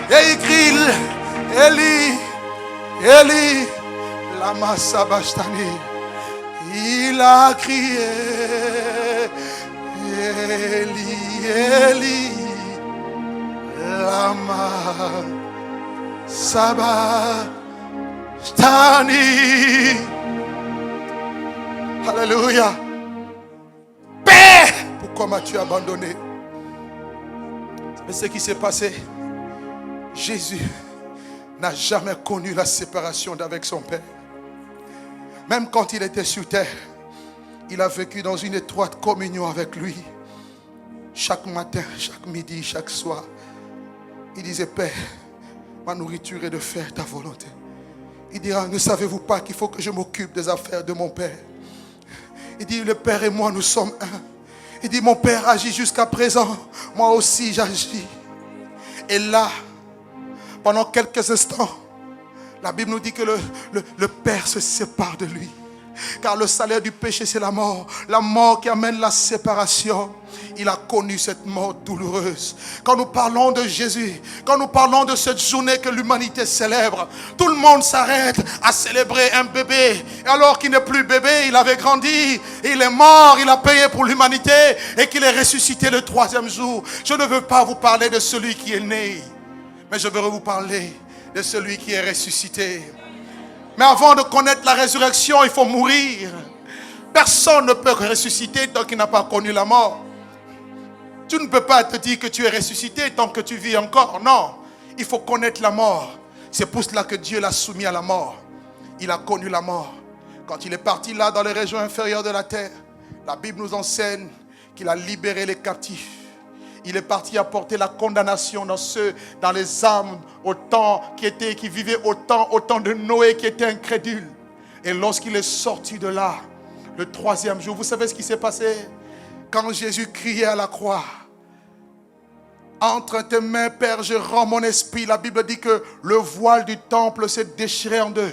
Et il crie, Eli, Eli, lama sabachthani. Il a crié, Eli, Eli, lama sabachthani. Alléluia. Père, pourquoi m'as-tu abandonné? C'est ce qui s'est passé. Jésus n'a jamais connu la séparation d'avec son Père. Même quand il était sur terre, il a vécu dans une étroite communion avec lui. Chaque matin, chaque midi, chaque soir, il disait, Père, ma nourriture est de faire ta volonté. Il dira, ne savez-vous pas qu'il faut que je m'occupe des affaires de mon Père? Il dit, le Père et moi, nous sommes un. Il dit, mon Père agit jusqu'à présent, moi aussi j'agis. Et là, pendant quelques instants, la Bible nous dit que le Père se sépare de lui. Car le salaire du péché, c'est la mort. La mort qui amène la séparation. Il a connu cette mort douloureuse. Quand nous parlons de Jésus, quand nous parlons de cette journée que l'humanité célèbre, tout le monde s'arrête à célébrer un bébé. Et alors qu'il n'est plus bébé, il avait grandi, il est mort, il a payé pour l'humanité et qu'il est ressuscité le 3e jour. Je ne veux pas vous parler de celui qui est né, mais je veux vous parler de celui qui est ressuscité. Mais avant de connaître la résurrection, il faut mourir. Personne ne peut ressusciter tant qu'il n'a pas connu la mort. Tu ne peux pas te dire que tu es ressuscité tant que tu vis encore. Non, il faut connaître la mort. C'est pour cela que Dieu l'a soumis à la mort. Il a connu la mort. Quand il est parti là dans les régions inférieures de la terre, la Bible nous enseigne qu'il a libéré les captifs. Il est parti apporter la condamnation dans les âmes qui vivaient au temps de Noé, qui étaient incrédules. Et lorsqu'il est sorti de là, le 3e jour, vous savez ce qui s'est passé? Quand Jésus criait à la croix, entre tes mains, Père, je rends mon esprit. La Bible dit que le voile du temple s'est déchiré en deux.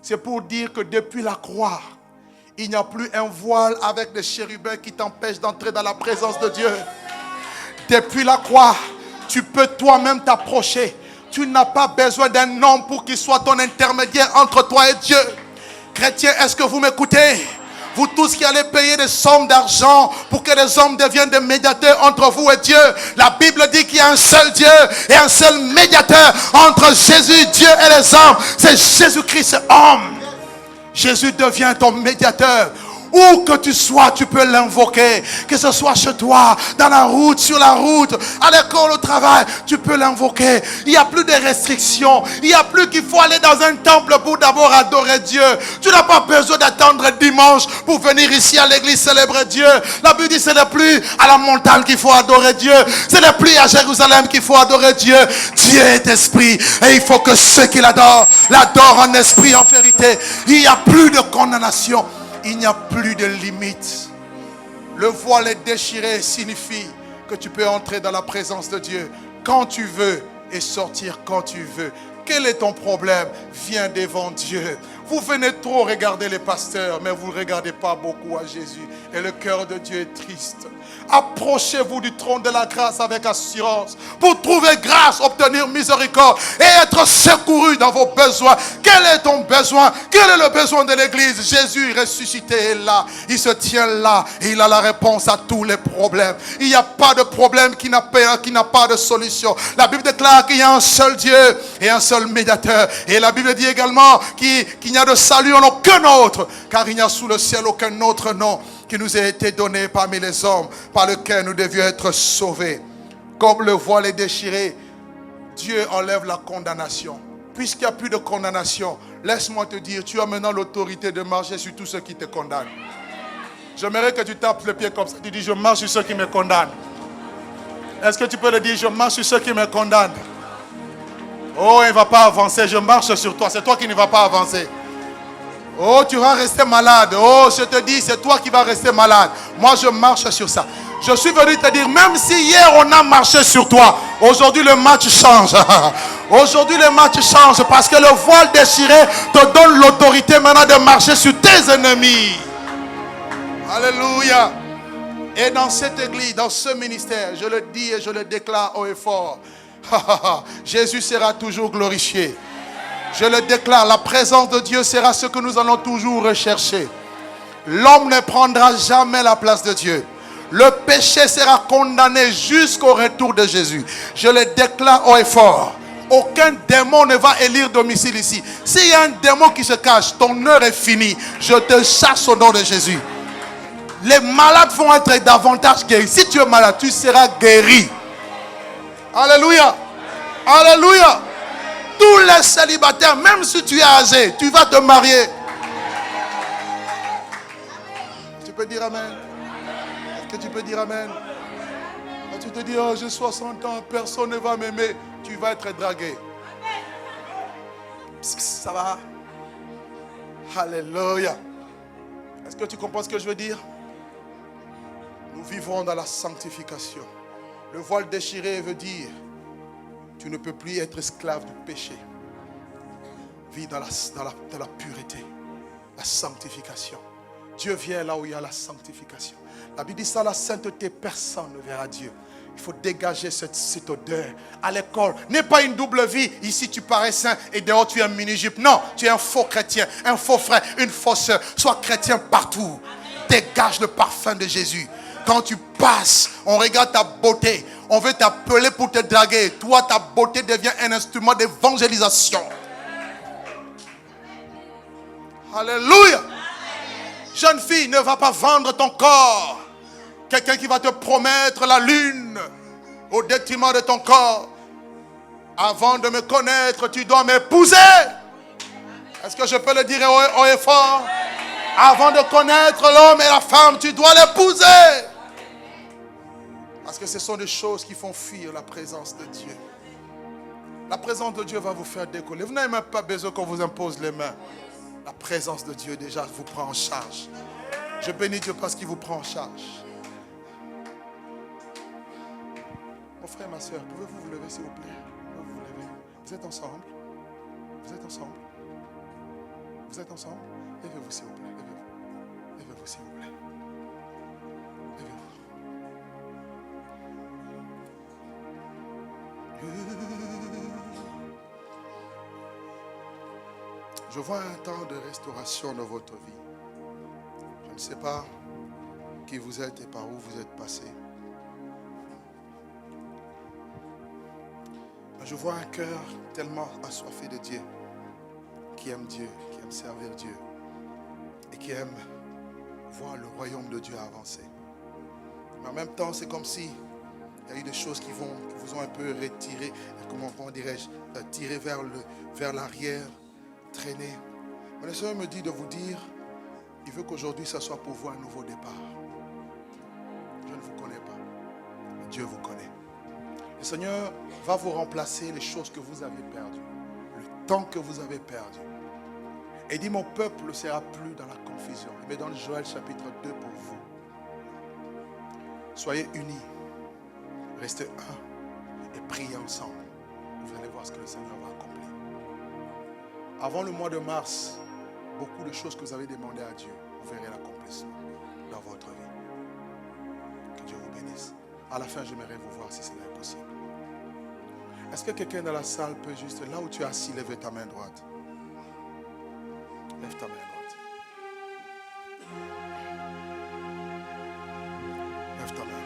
C'est pour dire que depuis la croix, il n'y a plus un voile avec des chérubins qui t'empêchent d'entrer dans la présence de Dieu. Depuis la croix, tu peux toi-même t'approcher. Tu n'as pas besoin d'un homme pour qu'il soit ton intermédiaire entre toi et Dieu. Chrétiens, est-ce que vous m'écoutez? Vous tous qui allez payer des sommes d'argent pour que les hommes deviennent des médiateurs entre vous et Dieu. La Bible dit qu'il y a un seul Dieu et un seul médiateur entre Jésus, Dieu et les hommes. C'est Jésus-Christ, homme. Jésus devient ton médiateur. Où que tu sois, tu peux l'invoquer. Que ce soit chez toi, dans la route, sur la route, à l'école, au travail, tu peux l'invoquer. Il n'y a plus de restrictions. Il n'y a plus qu'il faut aller dans un temple pour d'abord adorer Dieu. Tu n'as pas besoin d'attendre dimanche pour venir ici à l'église célébrer Dieu. La Bible dit que ce n'est plus à la montagne qu'il faut adorer Dieu. Ce n'est plus à Jérusalem qu'il faut adorer Dieu. Dieu est esprit et il faut que ceux qui l'adorent en esprit, en vérité. Il n'y a plus de condamnation. Il n'y a plus de limite. Le voile est déchiré signifie que tu peux entrer dans la présence de Dieu quand tu veux et sortir quand tu veux. Quel est ton problème? Viens devant Dieu. Vous venez trop regarder les pasteurs, mais vous ne regardez pas beaucoup à Jésus. Et le cœur de Dieu est triste. Approchez-vous du trône de la grâce avec assurance pour trouver grâce, obtenir miséricorde et être secouru dans vos besoins. Quel est ton besoin? Quel est le besoin de l'église? Jésus ressuscité est là. Il se tient là et il a la réponse à tous les problèmes. Il n'y a pas de problème qui n'a pas de solution. La Bible déclare qu'il y a un seul Dieu et un seul médiateur. Et la Bible dit également qu'il n'y a de salut en aucun autre, car il n'y a sous le ciel aucun autre nom qui nous a été donné parmi les hommes, par lequel nous devions être sauvés. Comme le voile est déchiré, Dieu enlève la condamnation. Puisqu'il n'y a plus de condamnation, laisse-moi te dire, tu as maintenant l'autorité de marcher sur tous ceux qui te condamnent. J'aimerais que tu tapes le pied comme ça, tu dis, je marche sur ceux qui me condamnent. Est-ce que tu peux le dire, je marche sur ceux qui me condamnent? Oh, il ne va pas avancer, je marche sur toi, c'est toi qui ne vas pas avancer. Oh, tu vas rester malade. Oh, je te dis, c'est toi qui vas rester malade. Moi, je marche sur ça. Je suis venu te dire, même si hier on a marché sur toi, aujourd'hui le match change. Aujourd'hui le match change parce que le voile déchiré te donne l'autorité maintenant de marcher sur tes ennemis. Alléluia. Et dans cette église, dans ce ministère, je le dis et je le déclare haut et fort. Jésus sera toujours glorifié. Je le déclare, la présence de Dieu sera ce que nous allons toujours rechercher. L'homme ne prendra jamais la place de Dieu. Le péché sera condamné jusqu'au retour de Jésus. Je le déclare haut et fort. Aucun démon ne va élire domicile ici. S'il y a un démon qui se cache, ton heure est finie. Je te chasse au nom de Jésus. Les malades vont être davantage guéris. Si tu es malade, tu seras guéri. Alléluia. Alléluia. Tous les célibataires, même si tu es âgé, tu vas te marier. Tu peux dire amen? Est-ce que tu peux dire amen? Quand tu te dis, oh, j'ai 60 ans, personne ne va m'aimer, tu vas être dragué. Ça va? Alléluia. Est-ce que tu comprends ce que je veux dire? Nous vivons dans la sanctification. Le voile déchiré veut dire Tu ne peux plus être esclave du péché. Vis dans la pureté, la sanctification. Dieu vient là où il y a la sanctification. La Bible dit ça, la sainteté, personne ne verra Dieu. Il faut dégager cette odeur. À l'école, n'est pas une double vie. Ici, tu parais saint et dehors, tu es un mini-jupe. Non, tu es un faux chrétien, un faux frère, une fausse sœur. Sois chrétien partout. Dégage le parfum de Jésus. Quand tu passes, on regarde ta beauté. On veut t'appeler pour te draguer. Toi, ta beauté devient un instrument d'évangélisation. Alléluia. Jeune fille, ne va pas vendre ton corps. Quelqu'un qui va te promettre la lune au détriment de ton corps. Avant de me connaître, tu dois m'épouser. Est-ce que je peux le dire haut et fort? Avant de connaître l'homme et la femme, tu dois l'épouser. Parce que ce sont des choses qui font fuir la présence de Dieu. La présence de Dieu va vous faire décoller. Vous n'avez même pas besoin qu'on vous impose les mains. La présence de Dieu déjà vous prend en charge. Je bénis Dieu parce qu'il vous prend en charge. Mon frère, ma soeur, pouvez-vous vous lever s'il vous plaît? Vous lever. Vous êtes ensemble? Vous êtes ensemble? Vous êtes ensemble? Levez-vous s'il vous plaît. Levez-vous. Levez-vous s'il vous plaît. Je vois un temps de restauration dans votre vie. Je ne sais pas qui vous êtes et par où vous êtes passé. Mais je vois un cœur tellement assoiffé de Dieu, qui aime servir Dieu et qui aime voir le royaume de Dieu avancer. Mais en même temps, c'est comme si il y a eu des choses qui vous ont un peu retiré, comment dirais-je, tiré vers l'arrière, traîné. Mais le Seigneur me dit de vous dire, il veut qu'aujourd'hui, ça soit pour vous un nouveau départ. Je ne vous connais pas, mais Dieu vous connaît. Le Seigneur va vous remplacer les choses que vous avez perdues, le temps que vous avez perdu. Et dit, mon peuple ne sera plus dans la confusion. Il met dans Joël chapitre 2 pour vous. Soyez unis. Restez un et priez ensemble. Vous allez voir ce que le Seigneur va accomplir. Avant le mois de mars, beaucoup de choses que vous avez demandées à Dieu, vous verrez l'accomplissement dans votre vie. Que Dieu vous bénisse. À la fin, j'aimerais vous voir si c'est possible. Est-ce que quelqu'un dans la salle peut juste, là où tu es assis, lever ta main droite? Lève ta main droite. Lève ta main droite.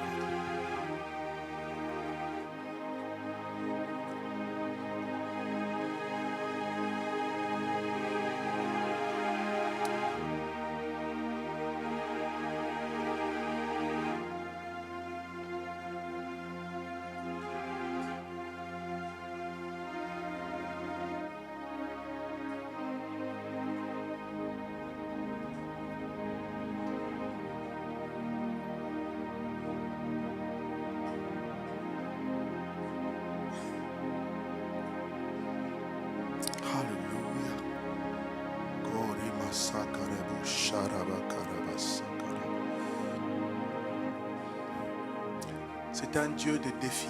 C'est un Dieu de défi.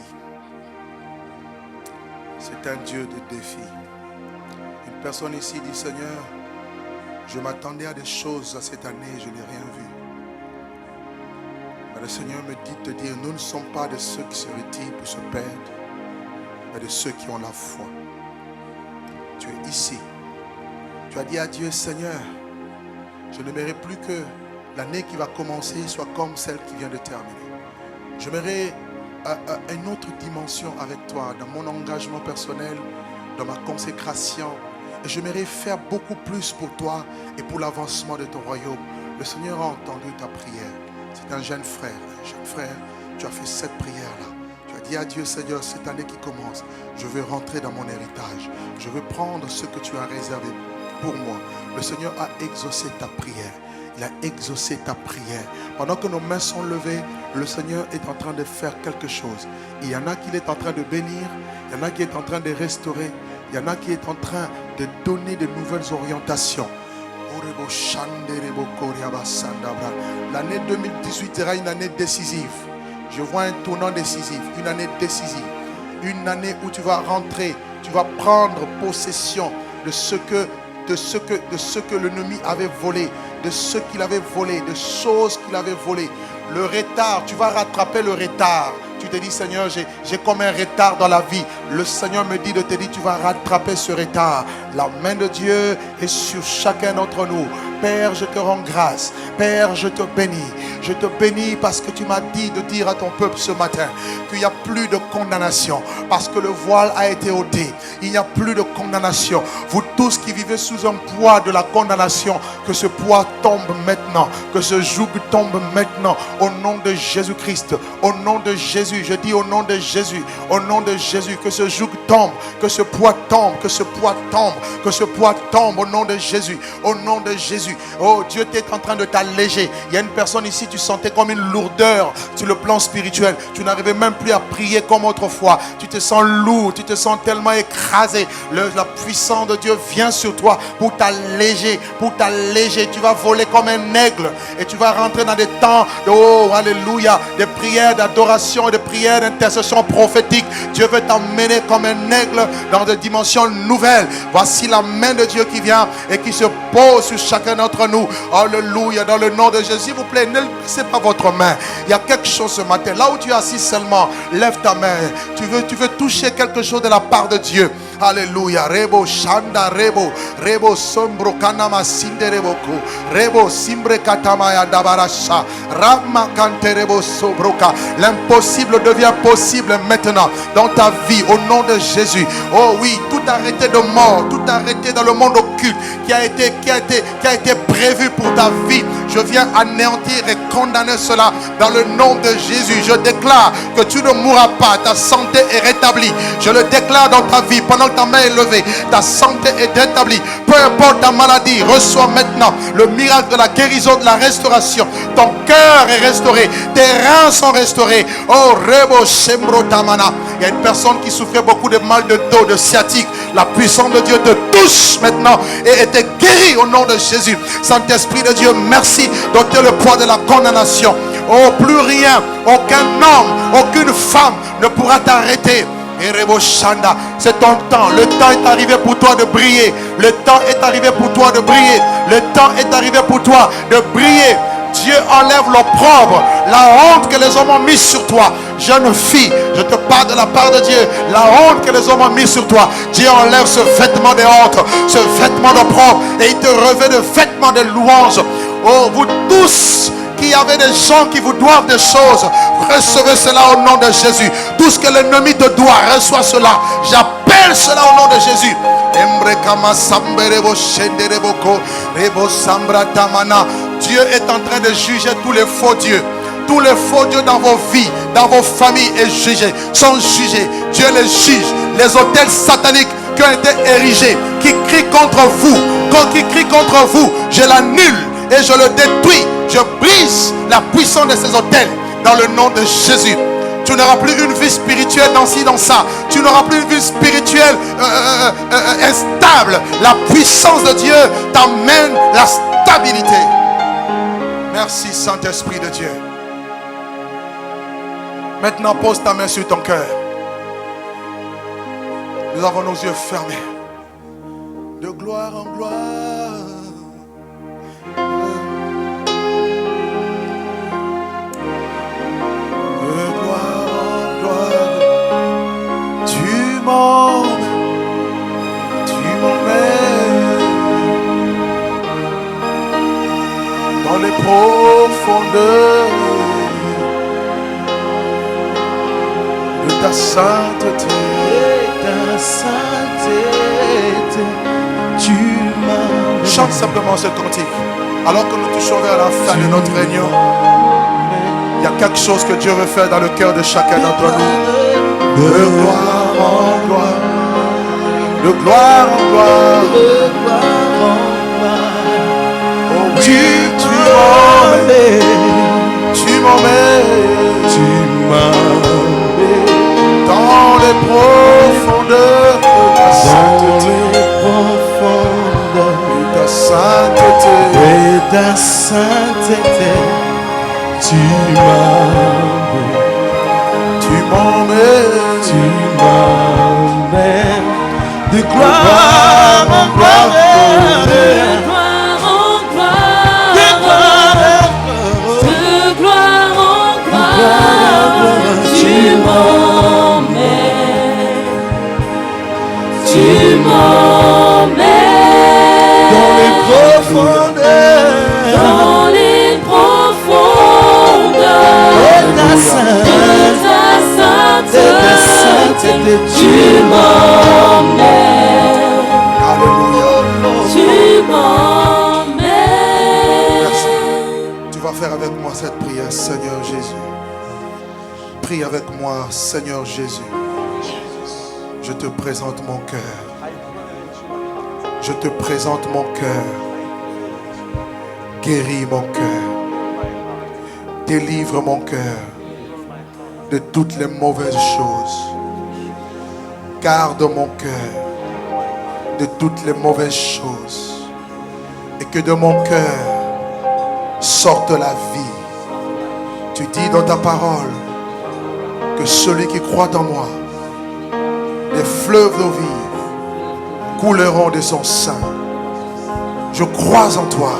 C'est un Dieu de défi. Une personne ici dit, Seigneur, je m'attendais à des choses cette année, je n'ai rien vu. Mais le Seigneur me dit de te dire, nous ne sommes pas de ceux qui se retirent pour se perdre, mais de ceux qui ont la foi. Tu es ici. Tu as dit à Dieu, Seigneur, je n'aimerais plus que l'année qui va commencer soit comme celle qui vient de terminer. J'aimerais une autre dimension avec toi, dans mon engagement personnel, dans ma consécration. Et j'aimerais faire beaucoup plus pour toi et pour l'avancement de ton royaume. Le Seigneur a entendu ta prière. C'est un jeune frère. Tu as fait cette prière-là. Tu as dit à Dieu, Seigneur, cette année qui commence, je veux rentrer dans mon héritage. Je veux prendre ce que tu as réservé pour moi. Le Seigneur a exaucé ta prière. Il a exaucé ta prière. Pendant que nos mains sont levées, le Seigneur est en train de faire quelque chose. Il y en a qui est en train de bénir, il y en a qui est en train de restaurer, il y en a qui est en train de donner de nouvelles orientations. L'année 2018 sera une année décisive. Je vois un tournant décisif, une année décisive. Une année où tu vas rentrer, tu vas prendre possession de ce que l'ennemi avait volé, de ce qu'il avait volé, de choses qu'il avait volées. Le retard, tu vas rattraper le retard. Tu te dis, Seigneur, j'ai comme un retard dans la vie. Le Seigneur me dit de te dire, tu vas rattraper ce retard. La main de Dieu est sur chacun d'entre nous. Père, je te rends grâce. Père, je te bénis. Je te bénis parce que tu m'as dit de dire à ton peuple ce matin qu'il n'y a plus de condamnation. Parce que le voile a été ôté. Il n'y a plus de condamnation. Vous tous qui vivez sous un poids de la condamnation, que ce poids tombe maintenant. Que ce joug tombe maintenant. Au nom de Jésus-Christ. Au nom de Jésus. Je dis au nom de Jésus. Au nom de Jésus. Que ce joug tombe. Que ce poids tombe. Que ce poids tombe. Que ce poids tombe au nom de Jésus. Au nom de Jésus. Oh, Dieu est en train de t'alléger. Il y a une personne ici, tu sentais comme une lourdeur sur le plan spirituel. Tu n'arrivais même plus à prier comme autrefois. Tu te sens lourd, tu te sens tellement écrasé. La puissance de Dieu vient sur toi pour t'alléger, pour t'alléger. Tu vas voler comme un aigle et tu vas rentrer dans des temps de, oh, alléluia, des prières d'adoration, des prières d'intercession prophétique. Dieu veut t'emmener comme un aigle dans des dimensions nouvelles. Voici la main de Dieu qui vient et qui se pose sur chacun d'entre nous. Alléluia, dans le nom de Jésus. S'il vous plaît, ne laissez pas votre main. Il y a quelque chose ce matin. Là où tu es assis seulement, lève ta main. Tu veux toucher quelque chose de la part de Dieu. Alléluia. Rebo shanda rebo. Rebo sombro kanama sinde reboko. Rebo simbre katamaya dabarasha. Rama kante rebo sobroka. L'impossible devient possible maintenant dans ta vie au nom de Jésus. Oh oui, tout arrêté de mort, tout arrêté dans le monde occulte qui a été prévu pour ta vie. Je viens anéantir et condamner cela dans le nom de Jésus. Je déclare que tu ne mourras pas. Ta santé est rétablie. Je le déclare dans ta vie pendant que ta main est levée. Ta santé est rétablie. Peu importe ta maladie, reçois maintenant le miracle de la guérison, de la restauration. Ton cœur est restauré. Tes reins sont restaurés. Oh, Rebo Shembro Tamana. Il y a une personne qui souffrait beaucoup de mal de dos, de sciatique. La puissance de Dieu te touche maintenant et était guérie au nom de Jésus. Saint-Esprit de Dieu, merci d'ôter le poids de la condamnation. Oh, plus rien, aucun homme, aucune femme ne pourra t'arrêter. C'est ton temps. Le temps est arrivé pour toi de briller. Le temps est arrivé pour toi de briller. Le temps est arrivé pour toi de briller. Dieu enlève l'opprobre, la honte que les hommes ont mis sur toi. Jeune fille, je te parle de la part de Dieu. La honte que les hommes ont mis sur toi, Dieu enlève ce vêtement de honte, ce vêtement d'opprobre, et il te revêt de vêtements de louange. Oh, vous tous qui avez des gens qui vous doivent des choses, recevez cela au nom de Jésus. Tout ce que l'ennemi te doit, reçois cela. J'appelle cela au nom de Jésus. Dieu est en train de juger tous les faux dieux. Tous les faux dieux dans vos vies, dans vos familles sont jugés. Dieu les juge. Les autels sataniques qui ont été érigés, qui crient contre vous, je l'annule et je le détruis. Je brise la puissance de ces autels dans le nom de Jésus. Tu n'auras plus une vie spirituelle dans ci, dans ça. Tu n'auras plus une vie spirituelle instable. La puissance de Dieu t'amène la stabilité. Merci Saint-Esprit de Dieu. Maintenant, pose ta main sur ton cœur. Nous avons nos yeux fermés. De gloire en gloire. De gloire en gloire. Tu m'emmènes. Dans les profondeurs de ta sainteté, tu m'as. Chante simplement ce cantique. Alors que nous touchons vers la fin de notre réunion, il y a quelque chose que Dieu veut faire dans le cœur de chacun d'entre nous. De gloire en gloire, de gloire en gloire, de gloire en gloire. Oh, oui, tu m'emmènes, dans les profondeurs de ta sainteté, tu m'emmènes m'emmènes. Tu m'emmènes de gloire en gloire. De gloire en gloire. De gloire en gloire. Tu m'emmènes. Tu m'emmènes Dans les profondeurs. dans les profondeurs de ta sainteté. Tu m'emmènes. Alléluia. Tu m'emmènes. Merci. Tu vas faire avec moi cette prière, Seigneur Jésus. Prie avec moi, Seigneur Jésus. Je te présente mon cœur. Je te présente mon cœur. Guéris mon cœur. Délivre mon cœur de toutes les mauvaises choses. Garde mon cœur de toutes les mauvaises choses. Et que de mon cœur sorte la vie. Tu dis dans ta parole que celui qui croit en moi, des fleuves d'eau vive couleront de son sein. Je crois en toi.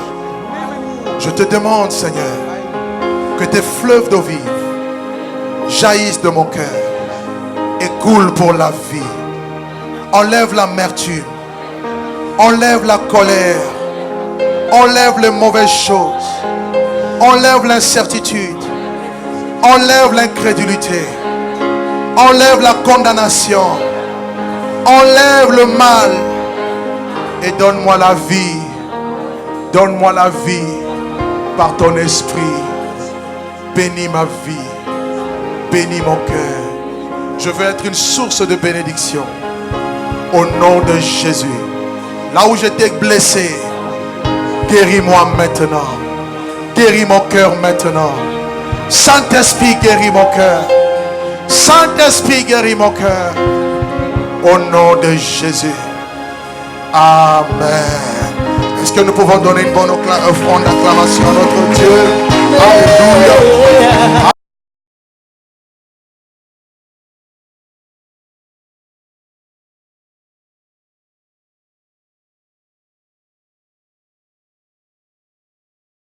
Je te demande, Seigneur, que tes fleuves d'eau vive jaillissent de mon cœur et coulent pour la vie. Enlève l'amertume, enlève la colère, enlève les mauvaises choses, enlève l'incertitude, enlève l'incrédulité, enlève la condamnation, enlève le mal et donne-moi la vie. Donne-moi la vie par ton esprit. Bénis ma vie, bénis mon cœur. Je veux être une source de bénédiction au nom de Jésus. Là où j'étais blessé, guéris-moi maintenant. Guéris mon cœur maintenant. Saint-Esprit, guéris mon cœur. Saint-Esprit, guéris mon cœur. Au nom de Jésus. Amen. Est-ce que nous pouvons donner une bonne offrande d'acclamation à notre Dieu?